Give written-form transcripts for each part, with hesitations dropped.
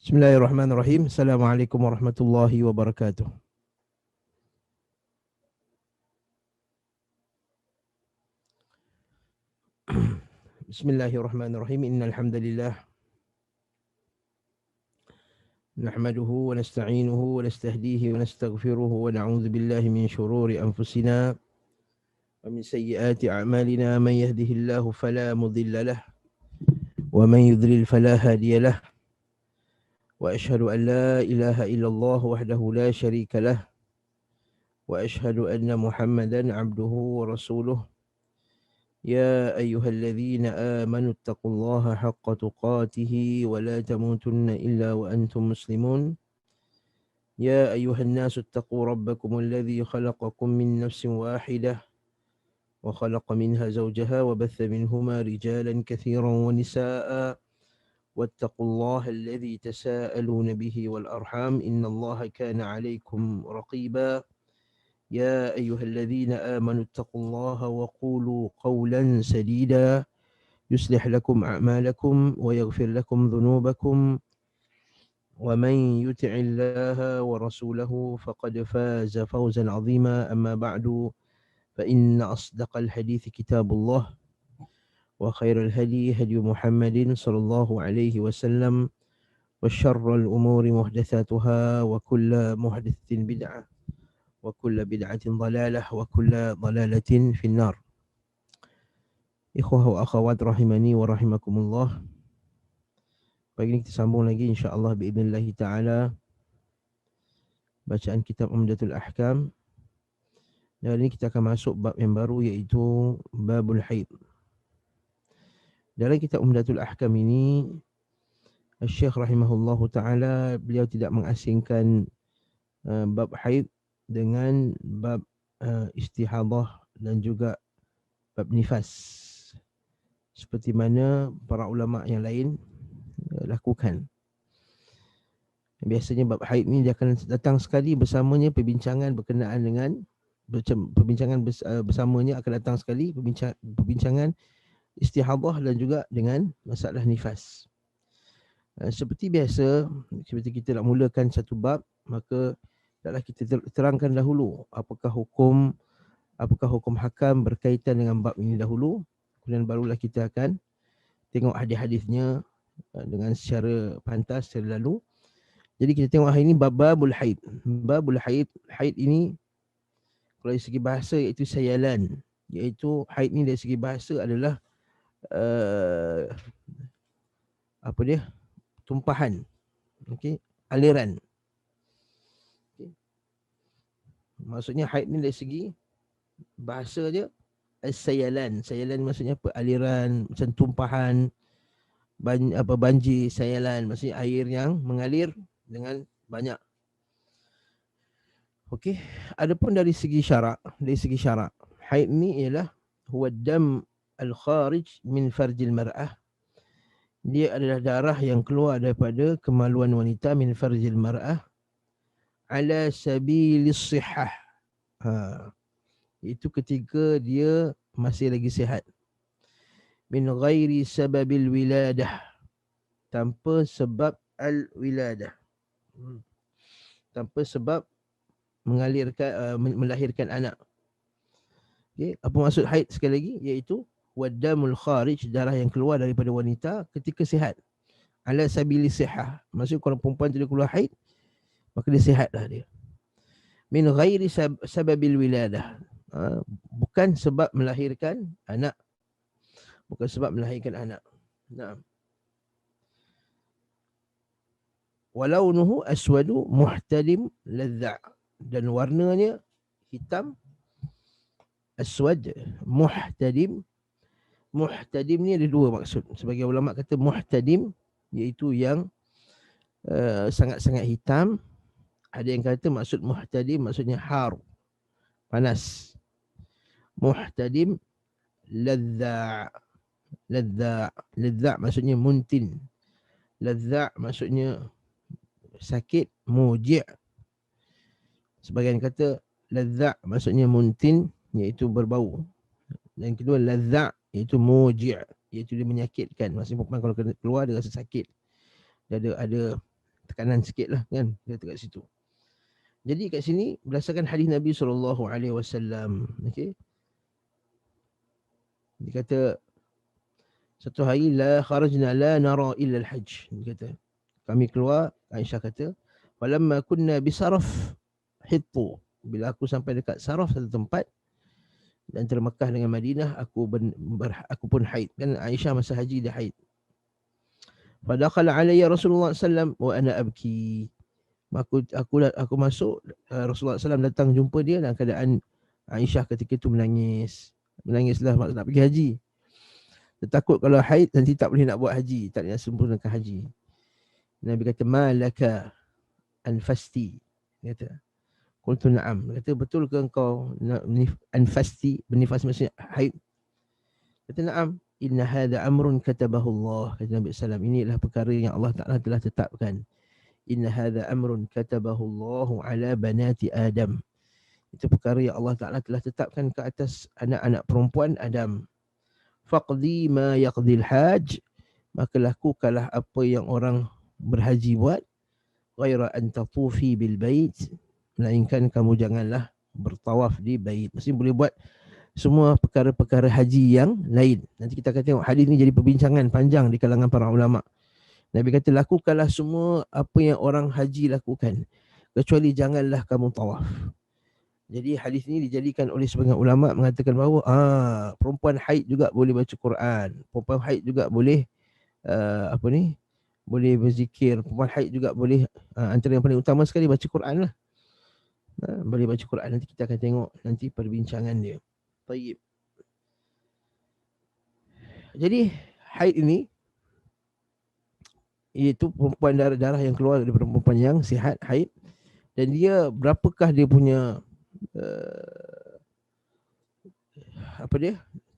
Bismillahirrahmanirrahim. Assalamualaikum warahmatullahi wabarakatuh. Bismillahirrahmanirrahim. Innal hamdalillah nahmaduhu wa nasta'inuhu wa nastahdihi wa nastaghfiruhu wa na'udzu billahi min shururi anfusina wa min sayyiati a'malina. Man yahdihillahu fala mudilla lah wa man yudlil fala hadiya lah. Wa ashhadu an la ilaha illallah wahdahu la syarika lah wa ashhadu anna Muhammadan 'abduhu wa rasuluh. يا أيها الذين آمنوا اتقوا الله حق تقاته ولا تموتن إلا وأنتم مسلمون. يا أيها الناس اتقوا ربكم الذي خلقكم من نفس واحدة وخلق منها زوجها وبث منهما رجالا كثيرا ونساء واتقوا الله الذي تساءلون به والأرحام إن الله كان عليكم رقيبا. يا أيها الذين آمنوا اتقوا الله وقولوا قولا سديدا يصلح لكم أعمالكم ويغفر لكم ذنوبكم ومن يطع الله ورسوله فقد فاز فوزا عظيما. أما بعد فإن أصدق الحديث كتاب الله وخير الهدي هدي محمد صلى الله عليه وسلم وشر الأمور محدثاتها وكل محدثة بدعة وكل بدعة ضلالة وكل ضلالة في النار. Ikhwah wa akhawat rahimani wa rahimakumullah. Pagi ini kita sambung lagi insya-Allah biidznillah taala bacaan kitab Umdatul Ahkam. Dan hari ini kita akan masuk bab yang baru iaitu babul haid. Dalam kitab Umdatul Ahkam ini Syekh rahimahullahu taala beliau tidak mengasingkan bab haid dengan bab istihadah dan juga bab nifas, seperti mana para ulama yang lain lakukan. Biasanya bab haid ni dia akan datang sekali bersamanya perbincangan berkenaan dengan perbincangan bersamanya akan datang sekali perbincangan istihadah dan juga dengan masalah nifas. Seperti biasa, seperti kita nak mulakan satu bab, maka hendaklah kita terangkan dahulu apakah hukum hakam berkaitan dengan bab ini dahulu, kemudian barulah kita akan tengok hadis-hadisnya dengan secara pantas secara lalu. Jadi kita tengok hari ini babul haid. Babul haid, haid ini kalau dari segi bahasa iaitu sayalan, iaitu haid ni dari segi bahasa adalah tumpahan, okey, aliran. Okay. Maksudnya haid ni dari segi bahasa je sayalan. Sayalan maksudnya apa? Aliran, macam tumpahan, banjir, sayalan maksudnya air yang mengalir dengan banyak. Okey, adapun dari segi syarak, haid ni ialah huwa dam al-kharij min farjil mar'ah. Dia adalah darah yang keluar daripada kemaluan wanita min farjil mar'ah ala sabilis sihah. Itu ketika dia masih lagi sihat. Min ghairi sababil wiladah, tanpa sebab al-wiladah, tanpa sebab melahirkan anak. Okay. Apa maksud haid sekali lagi? Iaitu wadamul kharij, darah yang keluar daripada wanita ketika sihat. Ala sabili sihah, maksud kalau perempuan tidak keluar haid, maka dia sihatlah dia. Min ghairi sababil wiladah, bukan sebab melahirkan anak. Naam. Walaunuhu aswadu muhtadim ladza', dan warnanya hitam aswad muhtadim. Muhtadim ni ada dua maksud. Sebagai ulama kata muhtadim iaitu yang sangat-sangat hitam. Ada yang kata maksud muhtadim maksudnya har, panas. Muhtadim ladza'. Ladza' maksudnya muntin. Ladza' maksudnya sakit, muji'. Sebagian kata ladza' maksudnya muntin, iaitu berbau. Dan kedua ladza' iaitu muji', iaitu dia menyakitkan. Maksudnya perempuan kalau keluar dia rasa sakit. Dia ada kanan sikit lah kan, dia kat situ. Jadi kat sini berdasarkan hadis Nabi SAW, okey, dia kata satu hari la kharajna la nara illa al-hajj. Dia kata kami keluar, Aisyah kata, falamma kunna bisaraf hittu. Bila aku sampai dekat Saraf, satu tempat antara Mekah dengan Madinah, aku pun haid. Kan Aisyah masa haji dia haid. Fadakhala alayya Rasulullah sallam wa ana abki. Aku masuk, Rasulullah SAW datang jumpa dia dalam keadaan Aisyah ketika itu menangis. Menangislah nak pergi haji. Dia takut kalau haid nanti tak boleh nak buat haji, tak nak sempurnakan haji. Nabi kata, malaka anfasti. Dia kata, qultu na'am. Dia kata, betul ke engkau anfasti, bernifas maksudnya haid? Kata, na'am. Inna hadha amrun katabahu Allah. Kata Nabi SAW, inilah perkara yang Allah Ta'ala telah tetapkan. Inna hadha amrun katabahu Allah ala banati Adam. Itu perkara yang Allah Ta'ala telah tetapkan ke atas anak-anak perempuan Adam. Faqdi ma yaqdil haj. Maka lakukanlah apa yang orang berhaji buat. Ghaira an tatufi bil bait. Melainkan kamu janganlah bertawaf di bait. Maksudnya boleh buat semua perkara-perkara haji yang lain. Nanti kita akan tengok hadis ni jadi perbincangan panjang di kalangan para ulama. Nabi kata, lakukanlah semua apa yang orang haji lakukan, kecuali janganlah kamu tawaf. Jadi hadis ini dijadikan oleh sebagian ulama mengatakan bahawa perempuan haid juga boleh baca Quran, perempuan haid juga boleh boleh berzikir, perempuan haid juga boleh antara yang paling utama sekali baca Quran lah. Boleh baca Quran. Nanti kita akan tengok nanti perbincangan dia. Baik. Jadi haid ini iaitu perempuan darah yang keluar daripada perempuan yang sihat, haid. Dan dia berapakah dia punya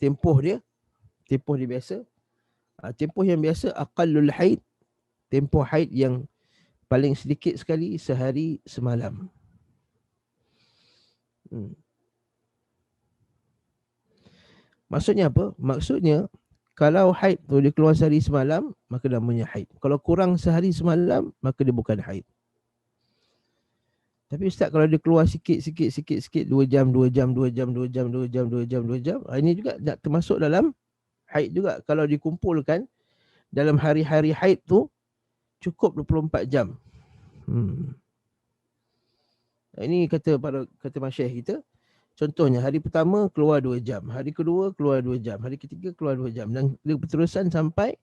tempoh dia biasa. Tempoh yang biasa aqallul haid, tempoh haid yang paling sedikit sekali sehari semalam. Maksudnya apa? Maksudnya kalau haid tu dia keluar sehari semalam, maka namanya haid. Kalau kurang sehari semalam, maka dia bukan haid. Tapi Ustaz, kalau dia keluar sikit, 2 jam, ini juga tak termasuk dalam haid juga. Kalau dikumpulkan dalam hari-hari haid tu, cukup 24 jam. Ini kata masyayikh kita. Contohnya, hari pertama keluar 2 jam, hari kedua keluar 2 jam, hari ketiga keluar 2 jam. Dan dia berterusan sampai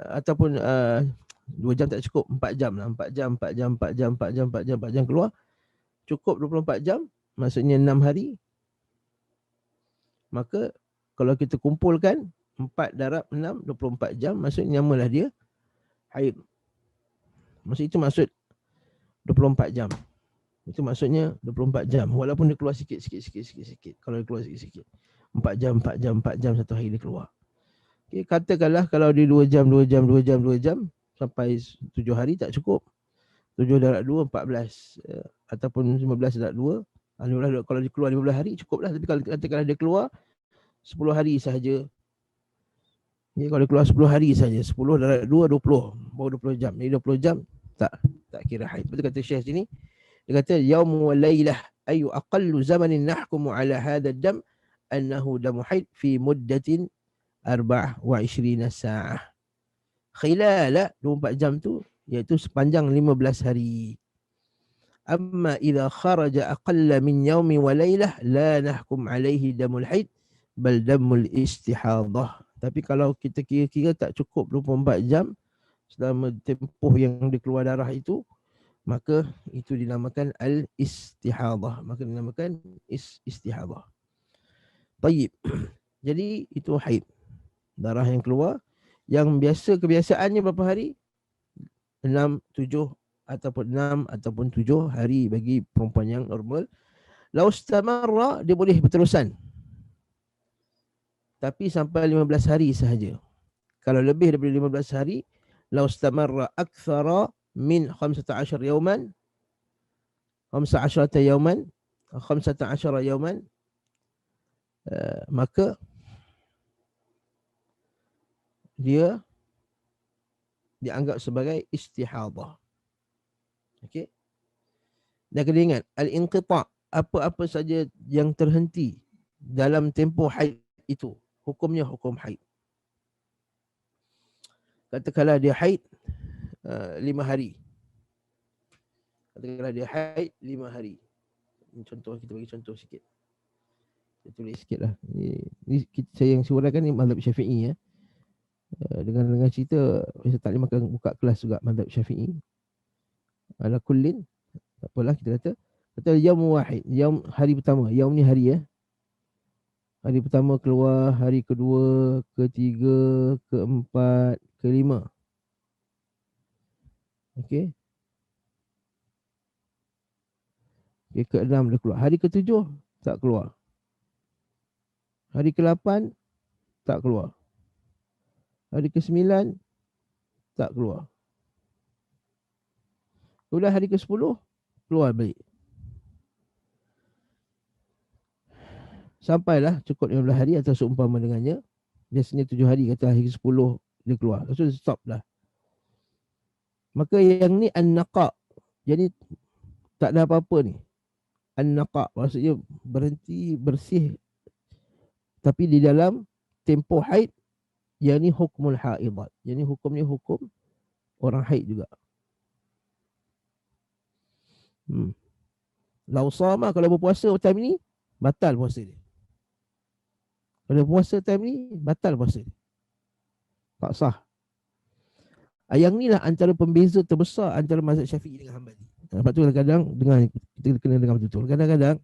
ataupun 2 jam tak cukup, 4 jam lah. 4 jam keluar. Cukup 24 jam, maksudnya 6 hari. Maka kalau kita kumpulkan 4 darab 6, 24 jam, maksudnya nyamalah dia haid. Maksud itu maksud 24 jam. Itu maksudnya 24 jam. Walaupun dia keluar sikit. Kalau dia keluar sikit. 4 jam satu hari dia keluar. Okay, katakanlah kalau dia 2 jam sampai 7 hari tak cukup. 7 darab 2, 14. Ataupun 15 darab 2. Kalau dia keluar 15 hari cukuplah. Tapi kalau katakanlah dia keluar 10 hari sahaja. Okay, kalau dia keluar 10 hari saja, 10 darab 2, 20. Baru 20 jam. Jadi 20 jam tak kira haid. Betul kata Syekh sini. Dia kata yaumu wa lailah ayu aqallu zamanin nahkumu ala hadha ad-dam annahu damu haid fi muddatin 24 sa'ah. Khilala 24 jam tu iaitu sepanjang 15 hari. Amma idza kharaja aqalla min yaumi wa lailah la nahkum alaihi damul haid bal damul istihadah. Tapi kalau kita kira-kira tak cukup 24 jam selama tempoh yang dia keluar darah itu, maka itu dinamakan al-istihadah. Maka dinamakan istihadah. Baik. Jadi itu haid. Darah yang keluar yang kebiasaannya berapa hari? 6, 7 ataupun 6 ataupun 7 hari bagi perempuan yang normal. Lau istamarra, dia boleh berterusan. Tapi sampai 15 hari sahaja. Kalau lebih daripada 15 hari, lau istamarra akthara min 15 yawman 15 yawman maka dia dianggap sebagai istihadah. Okey. Dan kena ingat, al-inqita', apa-apa saja yang terhenti dalam tempoh haid itu, hukumnya hukum haid. Katakanlah dia haid 5 hari. Katakanlah dia haid 5 hari. Contoh, kita bagi contoh sikit. Saya tulis sikit lah. Ini saya yang surahkan ni mazhab Syafi'i ya. Dengan cerita saya tak boleh makan buka kelas juga mazhab Syafi'i. Ala kullin, tak apalah kita kata yaum wahid, yaum hari pertama. Yaum ni hari ya. Hari pertama keluar, hari kedua, ketiga, keempat, kelima. Okey. Okay, ke-6 dia keluar. Hari ke-7 tak keluar. Hari ke-8 tak keluar. Hari ke-9 tak keluar. Kemudian hari ke-10 keluar balik. Sampailah cukup 15 hari atau seumpama dengannya. Biasanya 7 hari, kata hari ke-10 dia keluar. Lepas tu stop lah. Maka yang ni an-naqa'. Jadi tak ada apa-apa ni. An-naqa' maksudnya berhenti bersih. Tapi di dalam tempoh haid, yang ni hukmul haidat. Yang ni hukumnya hukum orang haid juga. Lau sama, kalau berpuasa time ni, batal puasa dia. Kalau puasa time ni, batal puasa dia. Tak sah. Yang ni lah antara pembeza terbesar antara mazhab Syafi'i dengan Hanbali. Sebab tu kadang-kadang kita kena dengar betul-betul. Kadang-kadang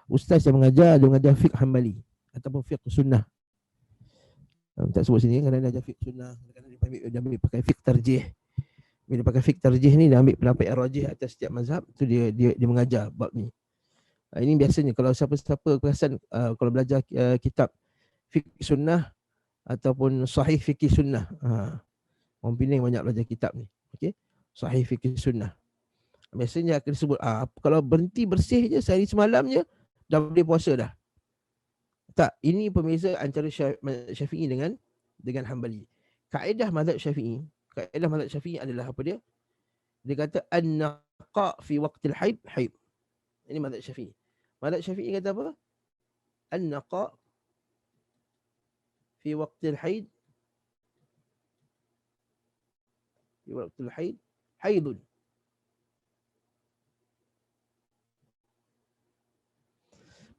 ustaz yang mengajar, dia mengajar fiqh Hanbali ataupun fiqh sunnah. Tak sebut sini, kadang-kadang dia ajar fiqh sunnah, kadang-kadang dia ambil pakai fiqh tarjih. Bila pakai fiqh tarjih ni, dia ambil pendapat yang rajih atas setiap mazhab, tu dia mengajar bab ni. Ini biasanya kalau siapa-siapa perasan kalau belajar kitab fiqh sunnah ataupun sahih fikih sunnah. Orang Penang banyak belajar kitab ni. Okey. Sahih fikih sunnah. Biasanya akan disebut kalau berhenti bersih je sehari semalam je dah boleh puasa dah. Tak, ini pembeza antara Syafi'i dengan Hanbali. Kaedah mazhab Syafi'i adalah apa dia? Dia kata an-naqa fi waqtil haid haid. Ini mazhab Syafi'i. Mazhab Syafi'i kata apa? An-naqa fi waqtil haid fi waqtil haid haidun.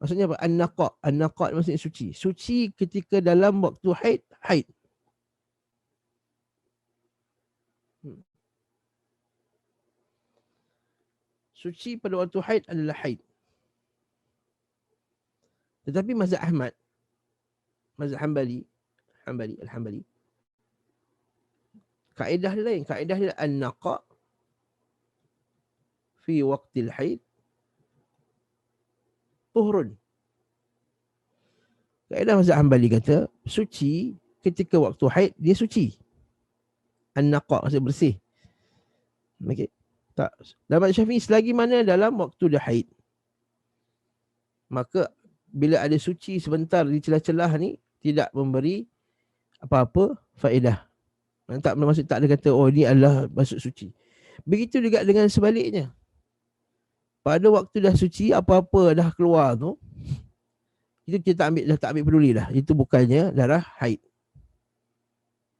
Maksudnya apa? An-naqa. An-naqa maksudnya suci. Suci ketika dalam waktu haid, haid. Suci pada waktu haid adalah haid. Tetapi mazhab Ahmad, mazhab Hanbali, Al-Hanbali, kaedah dia lain. Kaedah dia an-naqa fi waqtil haid tuhrun. Kaedah mazhab Hanbali kata, suci ketika waktu haid, dia suci. An-naqa maksudnya bersih. Okey. Tak. Dalam Syafi'i selagi mana dalam waktu dia haid, maka bila ada suci sebentar di celah-celah ni, tidak memberi apa-apa faedah. Tak maksud tak ada kata ini adalah maksud suci. Begitu juga dengan sebaliknya. Pada waktu dah suci, apa-apa dah keluar tu, itu kita tak ambil peduli dah. Itu bukannya darah haid.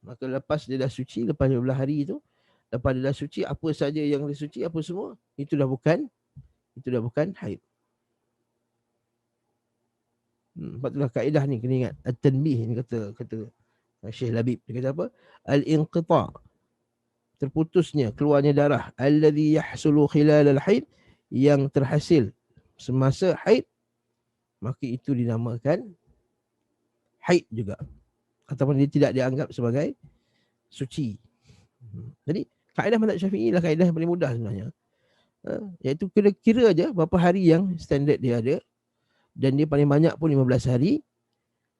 Maka lepas dia dah suci, lepas 12 hari tu, lepas dia dah suci, apa saja yang dia suci, apa semua, itu dah bukan haid. Sebab itulah kaedah ni kena ingat. At-tanbih ni kata Syekh Labib. Dia kata apa? Al-inqita'. Terputusnya, keluarnya darah. Alladhi yahsulu khilal al-haid. Yang terhasil semasa haid. Maka itu dinamakan haid juga. Ataupun dia tidak dianggap sebagai suci. Jadi, kaedah mazhab Syafi'i lah kaedah yang paling mudah sebenarnya. Iaitu kira-kira aja berapa hari yang standard dia ada. Dan dia paling banyak pun 15 hari.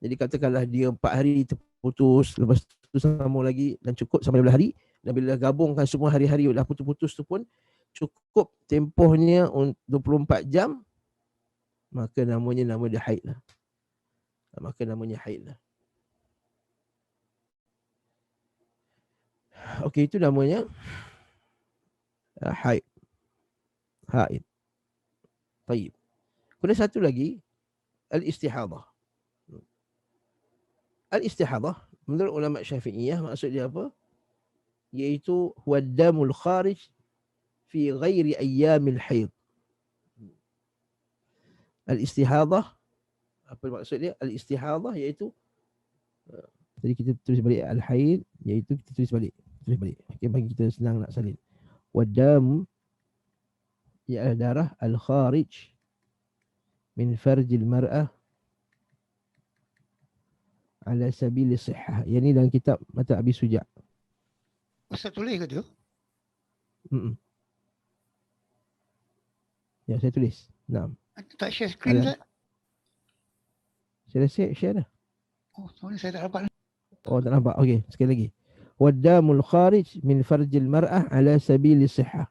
Jadi katakanlah dia 4 hari terputus, lepas tu sambung lagi dan cukup sampai 15 hari. Dan bila gabungkan semua hari-hari dah putus-putus tu pun cukup tempohnya 24 jam, maka nama dia haid lah. Okey, itu namanya haid. Haid. Baik. Kemudian satu lagi, al-istihadah. Al-istihadah menurut ulama Syafi'iyah maksud dia apa? Iaitu waddamul kharij fi ghairi ayyamil haid. Al-istihadah, apa maksud dia? Al-istihadah iaitu jadi kita tulis balik al-haid, iaitu kita tulis balik. Tulis balik. Okay, bagi kita senang nak salin. Waddam ialah darah al-kharij min farjil mar'ah ala sabili sihah. Yang ni dalam kitab Mata Abi Suja'. Ustaz tulis ke tu? Ya, saya tulis. Naam. Tak share screen tak? Saya dah share dah. Oh, saya tak dapat. Oh, tak nampak. Okey, sekali lagi. Waddamul kharij min farjil mar'ah ala sabili sihah.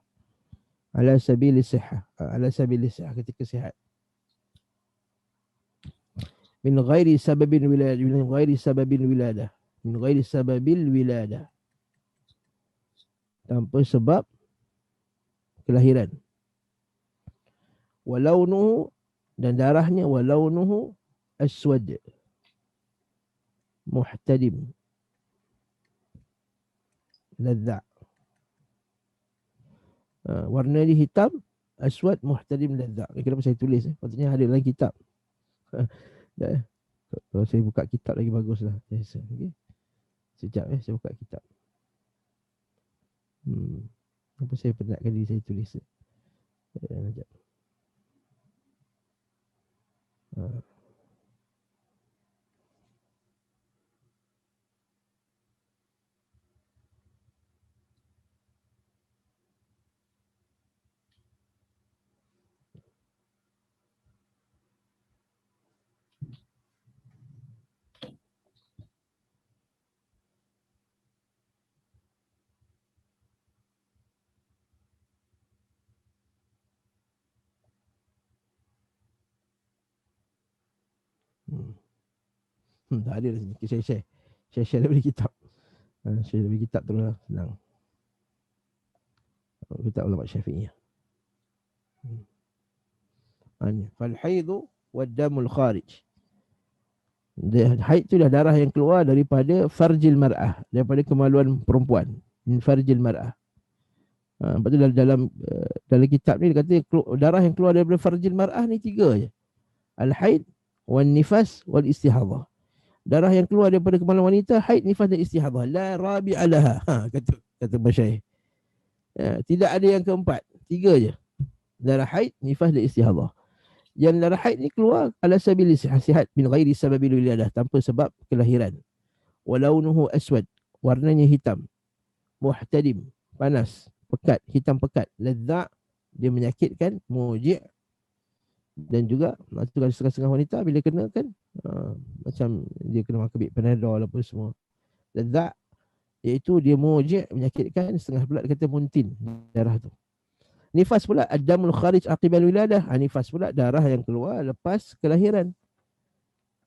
Ala sabili sihah. Ala sabili sihah, ketika sihat. Min ghairi sababin wiladah. Min ghairi sababin wiladah. Min ghairi sababil wiladah. Tanpa sebab kelahiran. Walaunuhu, dan darahnya walaunuhu aswad. Muhtadim. Ladza'. Warna dia hitam, aswad, muhtadim, ladza'. Kenapa saya tulis? Patutnya ada dalam kitab. Kalau saya buka kitab lagi baguslah. Okay. Sekejap saya buka kitab. Apa saya penatkan diri saya tulis? Sekejap. Tak ada sini. Saya share dari kitab. Share dari kitab tu lah. Senang. Kitab ulama Syafi'iyah. Fal haidu waddamul kharij. Haid tu dah darah yang keluar daripada farjil mar'ah, daripada kemaluan perempuan. Min farjil mar'ah. Lepas tu dalam kitab ni dia kata darah yang keluar daripada farjil mar'ah ni 3 je. Al-haid, wan nifas, wal istihadah. Darah yang keluar daripada kemaluan wanita, haid, nifas dan istihadah. La rabi'a laha. Kata Masyaikh. Tidak ada yang keempat. 3 je. Darah haid, nifas dan istihadah. Yang darah haid ni keluar ala sabili sihat min ghairi sababil wiladah, tanpa sebab kelahiran. Walaunuhu aswad, warnanya hitam. Muhtadim, panas, pekat, hitam pekat. Ladza', dia menyakitkan. Muji', dan juga kalau setengah-setengah wanita bila kena kan macam dia kena makan Panadol apa semua. Ladza', iaitu dia muji', menyakitkan. Setengah pula kata muntin, darah tu. Nifas pula ad-damul kharij aqibal wiladah. Nifas pula darah yang keluar lepas kelahiran.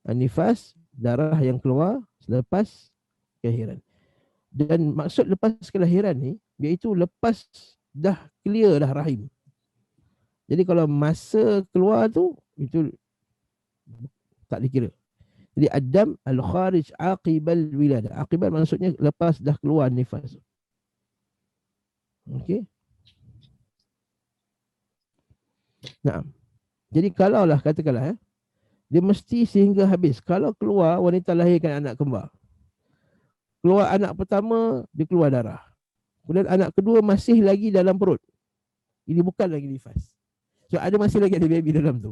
Nifas darah yang keluar selepas kelahiran. Dan maksud lepas kelahiran ni iaitu lepas dah clear dah rahim. Jadi kalau masa keluar tu itu tak dikira. Jadi ad-dam al-kharij aqibal wiladah. Aqibal maksudnya lepas dah keluar nifas. Okey. Nah, jadi kalaulah katakanlah dia mesti sehingga habis. Kalau keluar wanita lahirkan anak kembar, keluar anak pertama dia keluar darah, kemudian anak kedua masih lagi dalam perut, ini bukan lagi nifas. So ada masih lagi ada baby dalam tu.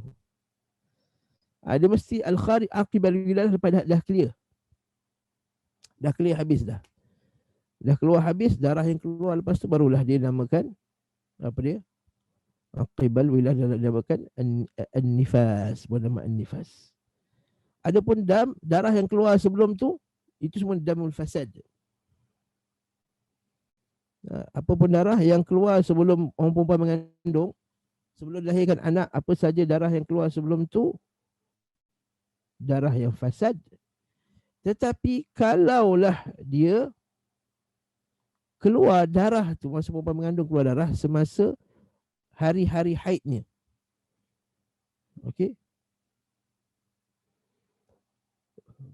Ada mesti al-kharij aqibal wiladah, lepas dah clear. Dah clear habis dah. Dah keluar habis, darah yang keluar lepas tu barulah dia namakan apa dia? Aqibal wiladah, dinamakan an-nifas, bernama an-nifas. Adapun darah yang keluar sebelum tu itu semua damul fasad. Apapun darah yang keluar sebelum orang perempuan mengandung, sebelum dilahirkan anak, apa saja darah yang keluar sebelum tu darah yang fasad. Tetapi kalaulah dia keluar darah tu, masa perempuan mengandung keluar darah semasa hari-hari haidnya. Okey,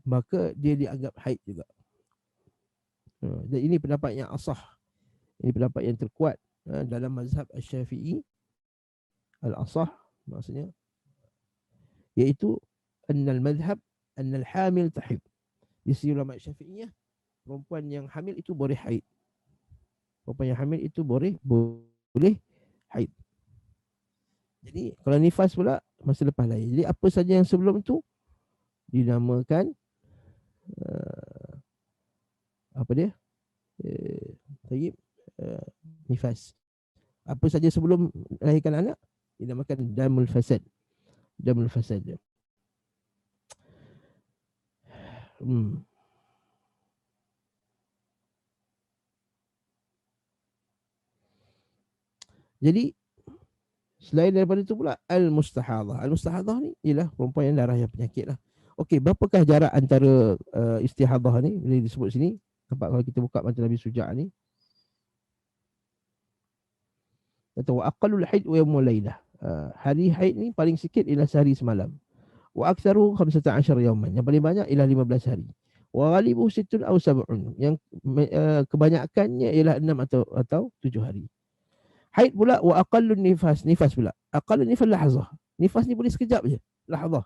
maka dia dianggap haid juga. Dan ini pendapat yang asah. Ini pendapat yang terkuat dalam mazhab Asy-Syafi'i al-asah, maksudnya iaitu annal madhhab annal hamil tahib. Di sisi ulama Syafi'iyah, perempuan yang hamil itu boleh haid. Perempuan yang hamil itu boleh haid. Jadi kalau nifas pula masa lepas lahir. Jadi apa saja yang sebelum tu dinamakan apa dia? Tayyib nifas. Apa saja sebelum lahirkan anak dinamakan damul fasad. Damul fasad. Jadi selain daripada itu pula al-mustahadhah. Al-mustahadhah ni ialah perempuan yang darah yang penyakit lah. Okey, berapakah jarak antara istihadhah ni bila disebut sini? Nampak kalau kita buka mata Nabi Suja' ni. Kata wa aqallul haid wa yawmul lailah. Hari haid ni paling sikit ialah sehari semalam. Wa aktsaru 15 yawman. Yang paling banyak ialah 15 hari. Wa ghalibu 6 aw 7. Yang kebanyakannya ialah 6 atau 7 hari. Haid pula wa aqallun nifas. Nifas pula. Aqallun nifas lahzah. Nifas ni boleh sekejap je. Lahzah.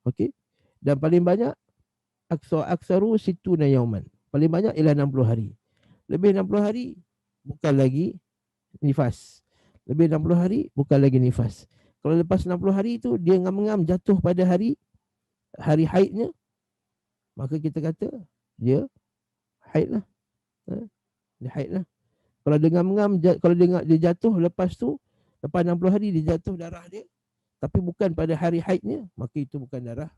Okey. Dan paling banyak aktsaru 60 yawman. Paling banyak ialah 60 hari. Lebih 60 hari bukan lagi nifas. Lebih 60 hari bukan lagi nifas. Kalau lepas 60 hari itu dia ngam-ngam jatuh pada hari haidnya, maka kita kata dia haid lah. Dia haid lah. Kalau dia ngam-ngam, kalau dia jatuh lepas tu, lepas 60 hari dia jatuh darah dia, tapi bukan pada hari haidnya, maka itu bukan darah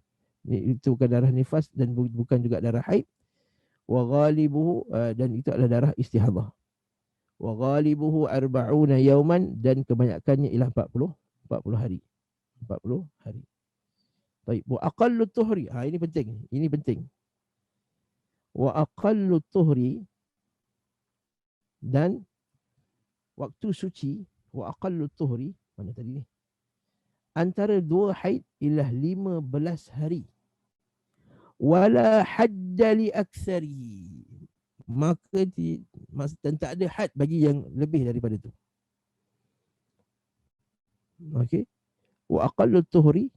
nifas dan bukan juga darah haid. Wa ghalibuhu, dan itu adalah darah istihadhah. Wa ghalibuhu 40 yawman, dan kebanyakannya ialah 40 hari. 40 hari. Baik, wa aqallu tuhri. Ini penting. Wa aqallu tuhri, dan waktu suci, wa aqallu tuhri, mana tadi ni? Antara dua haid ialah 15 hari. Wala hadda li aktsari. Maka dan tak ada had bagi yang lebih daripada itu. Okey. Wa aqallu tuhri,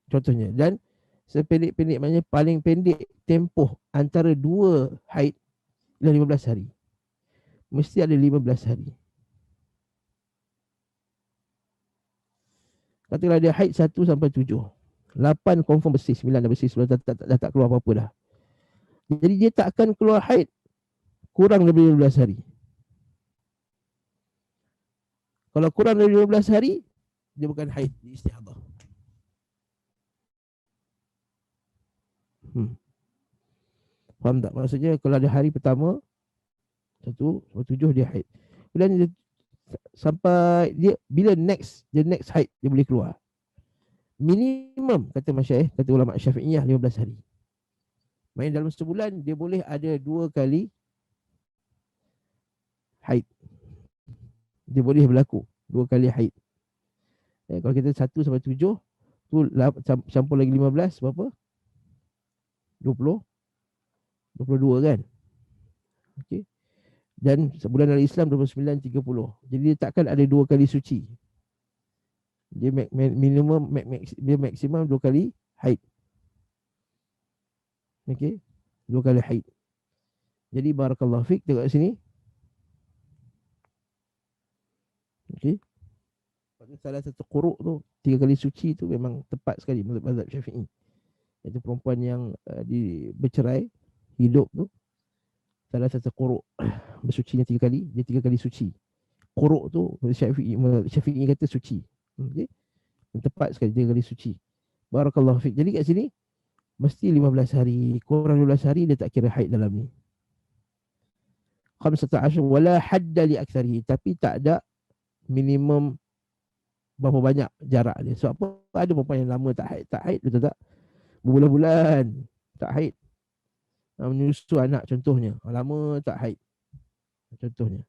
contohnya, dan sependek-pendek, maknanya paling pendek tempoh antara dua haid ialah 15 hari. Mesti ada 15 hari. Katakanlah dia haid 1 sampai 7. 8 confirm bersih, 9 dah bersih, 10 dah tak keluar apa-apa dah. Jadi dia tak akan keluar haid kurang lebih 15 hari. Kalau kurang dari 15 hari, dia bukan haid, dia istihadhah. Faham tak? Maksudnya kalau ada hari pertama 1 sampai 7 dia haid. Kemudian dia sampai dia bila next haid dia boleh keluar. Minimum kata masyayikh, kata ulama Syafi'iyah 15 hari. Maksudnya dalam sebulan dia boleh ada 2 kali haid. Dia boleh berlaku 2 kali haid. Kalau kita 1 sampai 7 tu campur lagi 15 berapa? 20 22 kan? Okey. Dan sebulan dalam Islam 29 30. Jadi dia takkan ada 2 kali suci. Dia minimum dia maksimum 2 kali haid. Okey. 2 kali haid. Jadi barakallahu fik, tengok kat sini. Okey. Pada salah satu quru' tu 3 kali suci tu memang tepat sekali menurut mazhab Syafi'i. Iaitu perempuan yang bercerai hidup tu, salah satu quru' bersucinya 3 kali, dia 3 kali suci. Quru' tu Syafi'i kata suci. Okey. Tepat sekali 3 kali suci. Barakallahu fik. Jadi kat sini mesti 15 hari, kurang 15 hari dia tak kira haid dalam ni. 15 wala hadda li aktsarihi, tapi tak ada minimum berapa banyak jarak dia. Sebab apa? Ada perempuan yang lama tak haid, betul tak? Berbulan-bulan tak haid. menyusu anak contohnya, lama tak haid contohnya.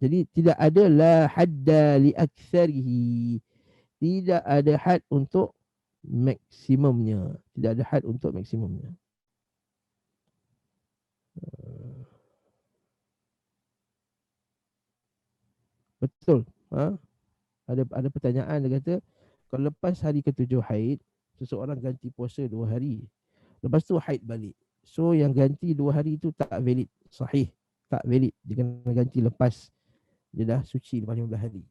Jadi tidak ada la hadda li aktsarihi. Tidak ada had untuk maksimumnya. Tidak ada had untuk maksimumnya. Betul. Ada pertanyaan dia kata, kalau lepas hari ke-7 haid, seseorang ganti puasa 2 hari. Lepas tu haid balik. So yang ganti 2 hari tu tak valid. Sahih. Tak valid. Dia kena ganti lepas dia dah suci lepas 15 hari.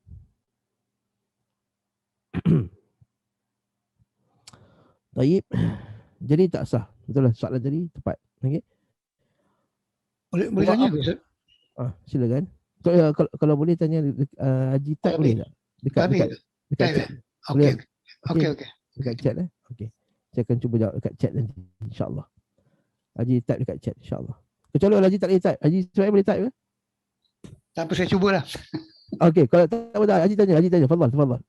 Taib. Jadi tak sah. Betul lah soalan tadi tepat. Okey. Boleh tanya ke Ustaz? Silakan. Kalau boleh tanya Haji Tad boleh tak? Dekat chat. Boleh. Okey. Dekat chat Okey. Saya akan cuba jawab dekat chat nanti insya-Allah. Haji Tad dekat chat insya-Allah. Kecuali Haji tak boleh type. Haji Suhaib boleh type ke? Tak apa, saya cubalah. Okey, kalau tak apa Haji tanya. Fadhal.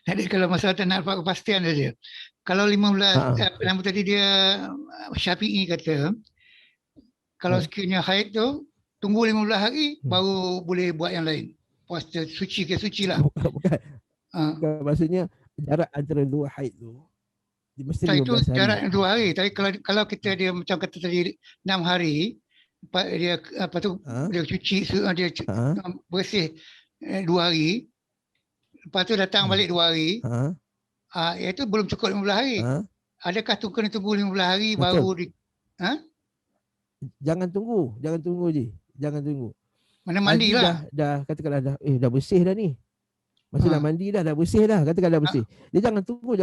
Jadi kalau masalah tak nak dapat kepastian saja. Kalau 15 nama tadi dia Syafi'i kata kalau sekiranya haid tu tunggu 15 hari baru boleh buat yang lain. Puasa suci ke suci lah. Bukan. Maksudnya jarak antara 2 haid tu dia mesti 15 itu hari. jarak 2 hari. Tapi kalau kita dia macam kata tadi 6 hari dia dia cuci dia bersih 2 hari. Lepas tu datang balik 2 hari. Itu belum cukup 15 hari. Adakah tu kena tunggu 15 hari betul. Baru di Jangan tunggu je. Jangan tunggu. Mana mandi lah. Dah katakanlah dah bersih dah ni. Masa nak mandi dah bersih dah. Katakan dah bersih. Dia jangan tunggu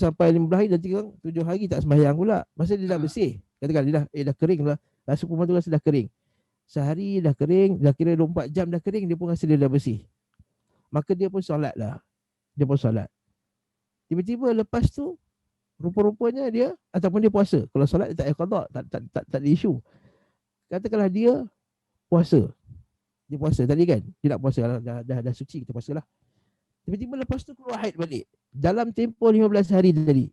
sampai 15 hari nanti kan 7 hari tak sembahyang pula. Masa dia dah bersih. Katakan dia dah kering lah. Rasa perempuan tu rasa dah kering. Sehari dah kering, dah kira 24 jam dah kering, dia pun rasa dia dah bersih. Maka dia pun solat lah. Tiba-tiba lepas tu rupa-rupanya dia ataupun dia puasa. Kalau solat dia tak payah qada, tak ada isu. Katakanlah dia puasa. Dia puasa tadi kan? Dia nak puasa dah suci, kita puasalah. Tiba-tiba lepas tu keluar haid balik. Dalam tempoh 15 hari tadi.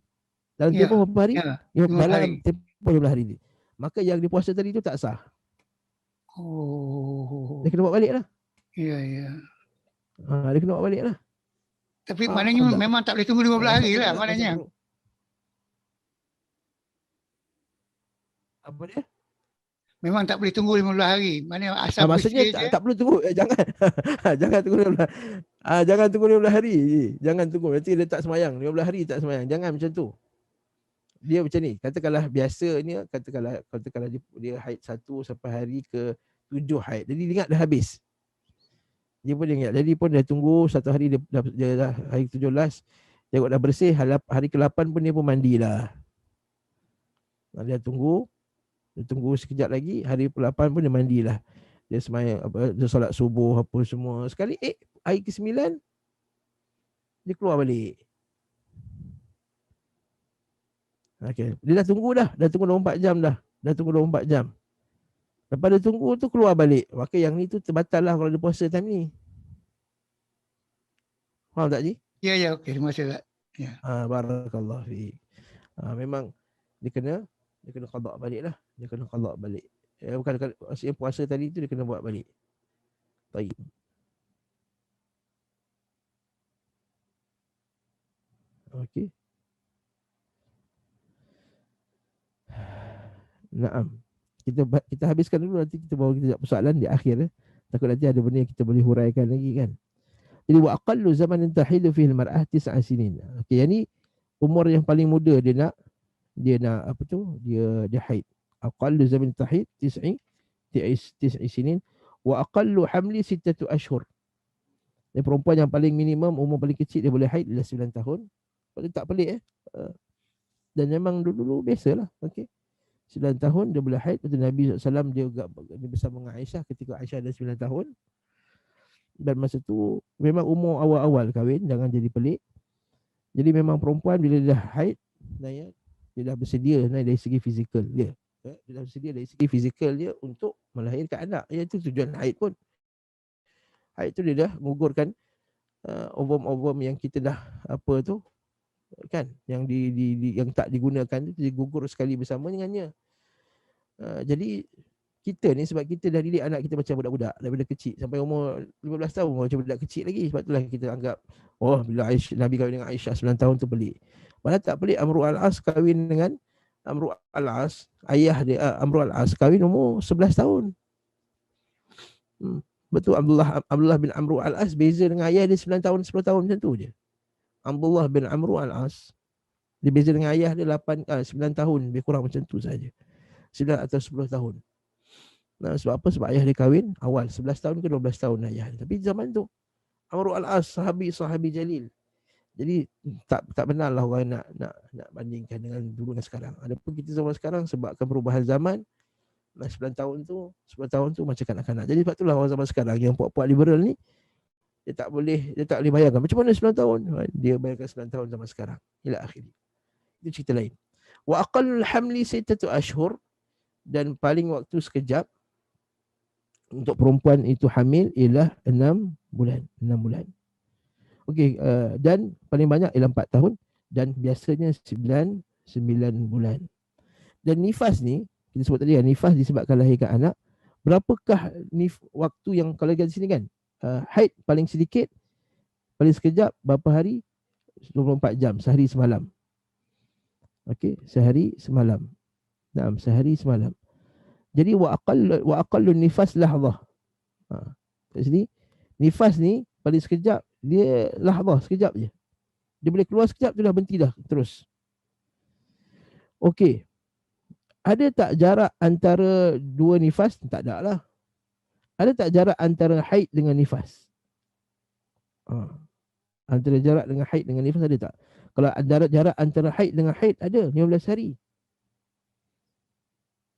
Dalam tempoh berapa hari? Dalam tempoh 15 hari ni. Maka yang dia puasa tadi tu tak sah. Dia kena buat balik lah. Ya. Dia kena buat balik lah. Tapi maknanya memang tak boleh tunggu 15 hari lah maknanya. Apa dia? Memang tak boleh tunggu 15 hari. Maknanya asal maksudnya tak perlu tunggu. Jangan tunggu 15. Jangan tunggu 15 hari. Jangan tunggu. Nanti dia tak semayang. 15 hari tak semayang. Jangan macam tu. Dia macam ni. Katakanlah biasanya, katakanlah dia haid 1 sampai hari ke 7 haid. Jadi dia ingat dah habis. Dia pun ingat. Jadi pun dia tunggu 1 hari dia dah hari ke-17. Tengok dah bersih. Hari ke-8 pun dia pun mandilah. Dia tunggu sekejap lagi, hari ke-8 pun dia mandilah. Dia semayang, dia solat subuh apa semua. Sekali hari ke-9 dia keluar balik. Okey, dia dah tunggu 24 jam dah. Dah tunggu 24 jam. Lepas dia tunggu tu keluar balik. Maka yang ni tu terbatal lah kalau dia puasa time ni. Faham tak Ji? Ya, okey, terima kasih. Ya. Barakallahu fiik. Memang dia kena qada balik lah. Dia kena qada balik. Bukan puasa tadi tu dia kena buat balik. Baik. Okey. Naam. Kita habiskan dulu, nanti kita bawa kita persoalan di akhir. Takut nanti ada benda yang kita boleh huraikan lagi kan. Jadi wa aqallu zaman tahidu fihi al-mar'ah 9 sinin. Okey, yang ni umur yang paling muda dia nak apa tu? Dia haid. Aqallu zaman tahid 9 sinin wa aqallu hamli 6 ashhur. Dan perempuan yang paling minimum umur paling kecil dia boleh haid adalah 9 tahun. Kalau tak pelik Dan memang dulu biasalah. Okey. 9 tahun dia boleh haid. Betul Nabi SAW dia bersama dengan Aisyah ketika Aisyah ada 9 tahun. Dan masa tu memang umur awal-awal kahwin, jangan jadi pelik. Jadi memang perempuan bila dia dah haid, dia dah bersedia dari segi fizikal dia. Dia dah bersedia dari segi fizikal dia untuk melahirkan anak. Itu tujuan haid pun. Haid tu dia dah menggugurkan ovum-ovum yang kita dah kan, yang yang tak digunakan itu digugur sekali bersama dengannya. Jadi kita ni sebab kita dah didik anak kita macam budak-budak daripada kecil sampai umur 15 tahun macam budak kecil lagi. Sebab itulah kita anggap bila Nabi kahwin dengan Aisyah 9 tahun tu pelik. Padahal tak pelik. Amru al-As kahwin dengan Amru al-As, ayah dia Amru al-As kahwin umur 11 tahun. Betul, Abdullah bin Amru al-As beza dengan ayah dia 9 tahun 10 tahun macam tu je. Abdullah bin Amru al-As dia beza dengan ayah dia 9 tahun lebih kurang macam tu saja. 9 atau 10 tahun. Sebab apa? Sebab ayah dia kahwin awal 11 tahun ke 12 tahun ayah dia. Tapi zaman tu Amru al-As sahabi jalil. Jadi tak benar lah orang nak bandingkan dengan dulu dan sekarang. Adapun kita zaman sekarang sebabkan perubahan zaman, 9 tahun tu 10 tahun tu macam kanak-kanak. Jadi sebab itulah orang zaman sekarang yang puak-puak liberal ni dia tak boleh bayangkan macam mana 9 tahun. Dia bayangkan 9 tahun zaman sekarang. Ila akhir. Itu cerita lain. Wa aqallul hamli 6 ashhur, dan paling waktu sekejap untuk perempuan itu hamil ialah 6 bulan. 6 bulan. Okey, dan paling banyak ialah 4 tahun dan biasanya 9 bulan. Dan nifas ni, kita sebut tadi kan, nifas disebabkan lahirkan anak. Berapakah waktu yang kalau di sini kan, haid paling sedikit, paling sekejap berapa hari? 24 jam, sehari semalam. Okey, sehari semalam. Sehari semalam. Jadi wa aqallu nifas lahzah. Kat sini nifas ni paling sekejap dia lahzah, sekejap je. Dia boleh keluar sekejap tu dah berhenti dah terus. Okey. Ada tak jarak antara dua nifas? Tak ada lah. Ada tak jarak antara haid dengan nifas? Antara jarak dengan haid dengan nifas ada tak? Kalau ada jarak antara haid dengan haid ada 15 hari.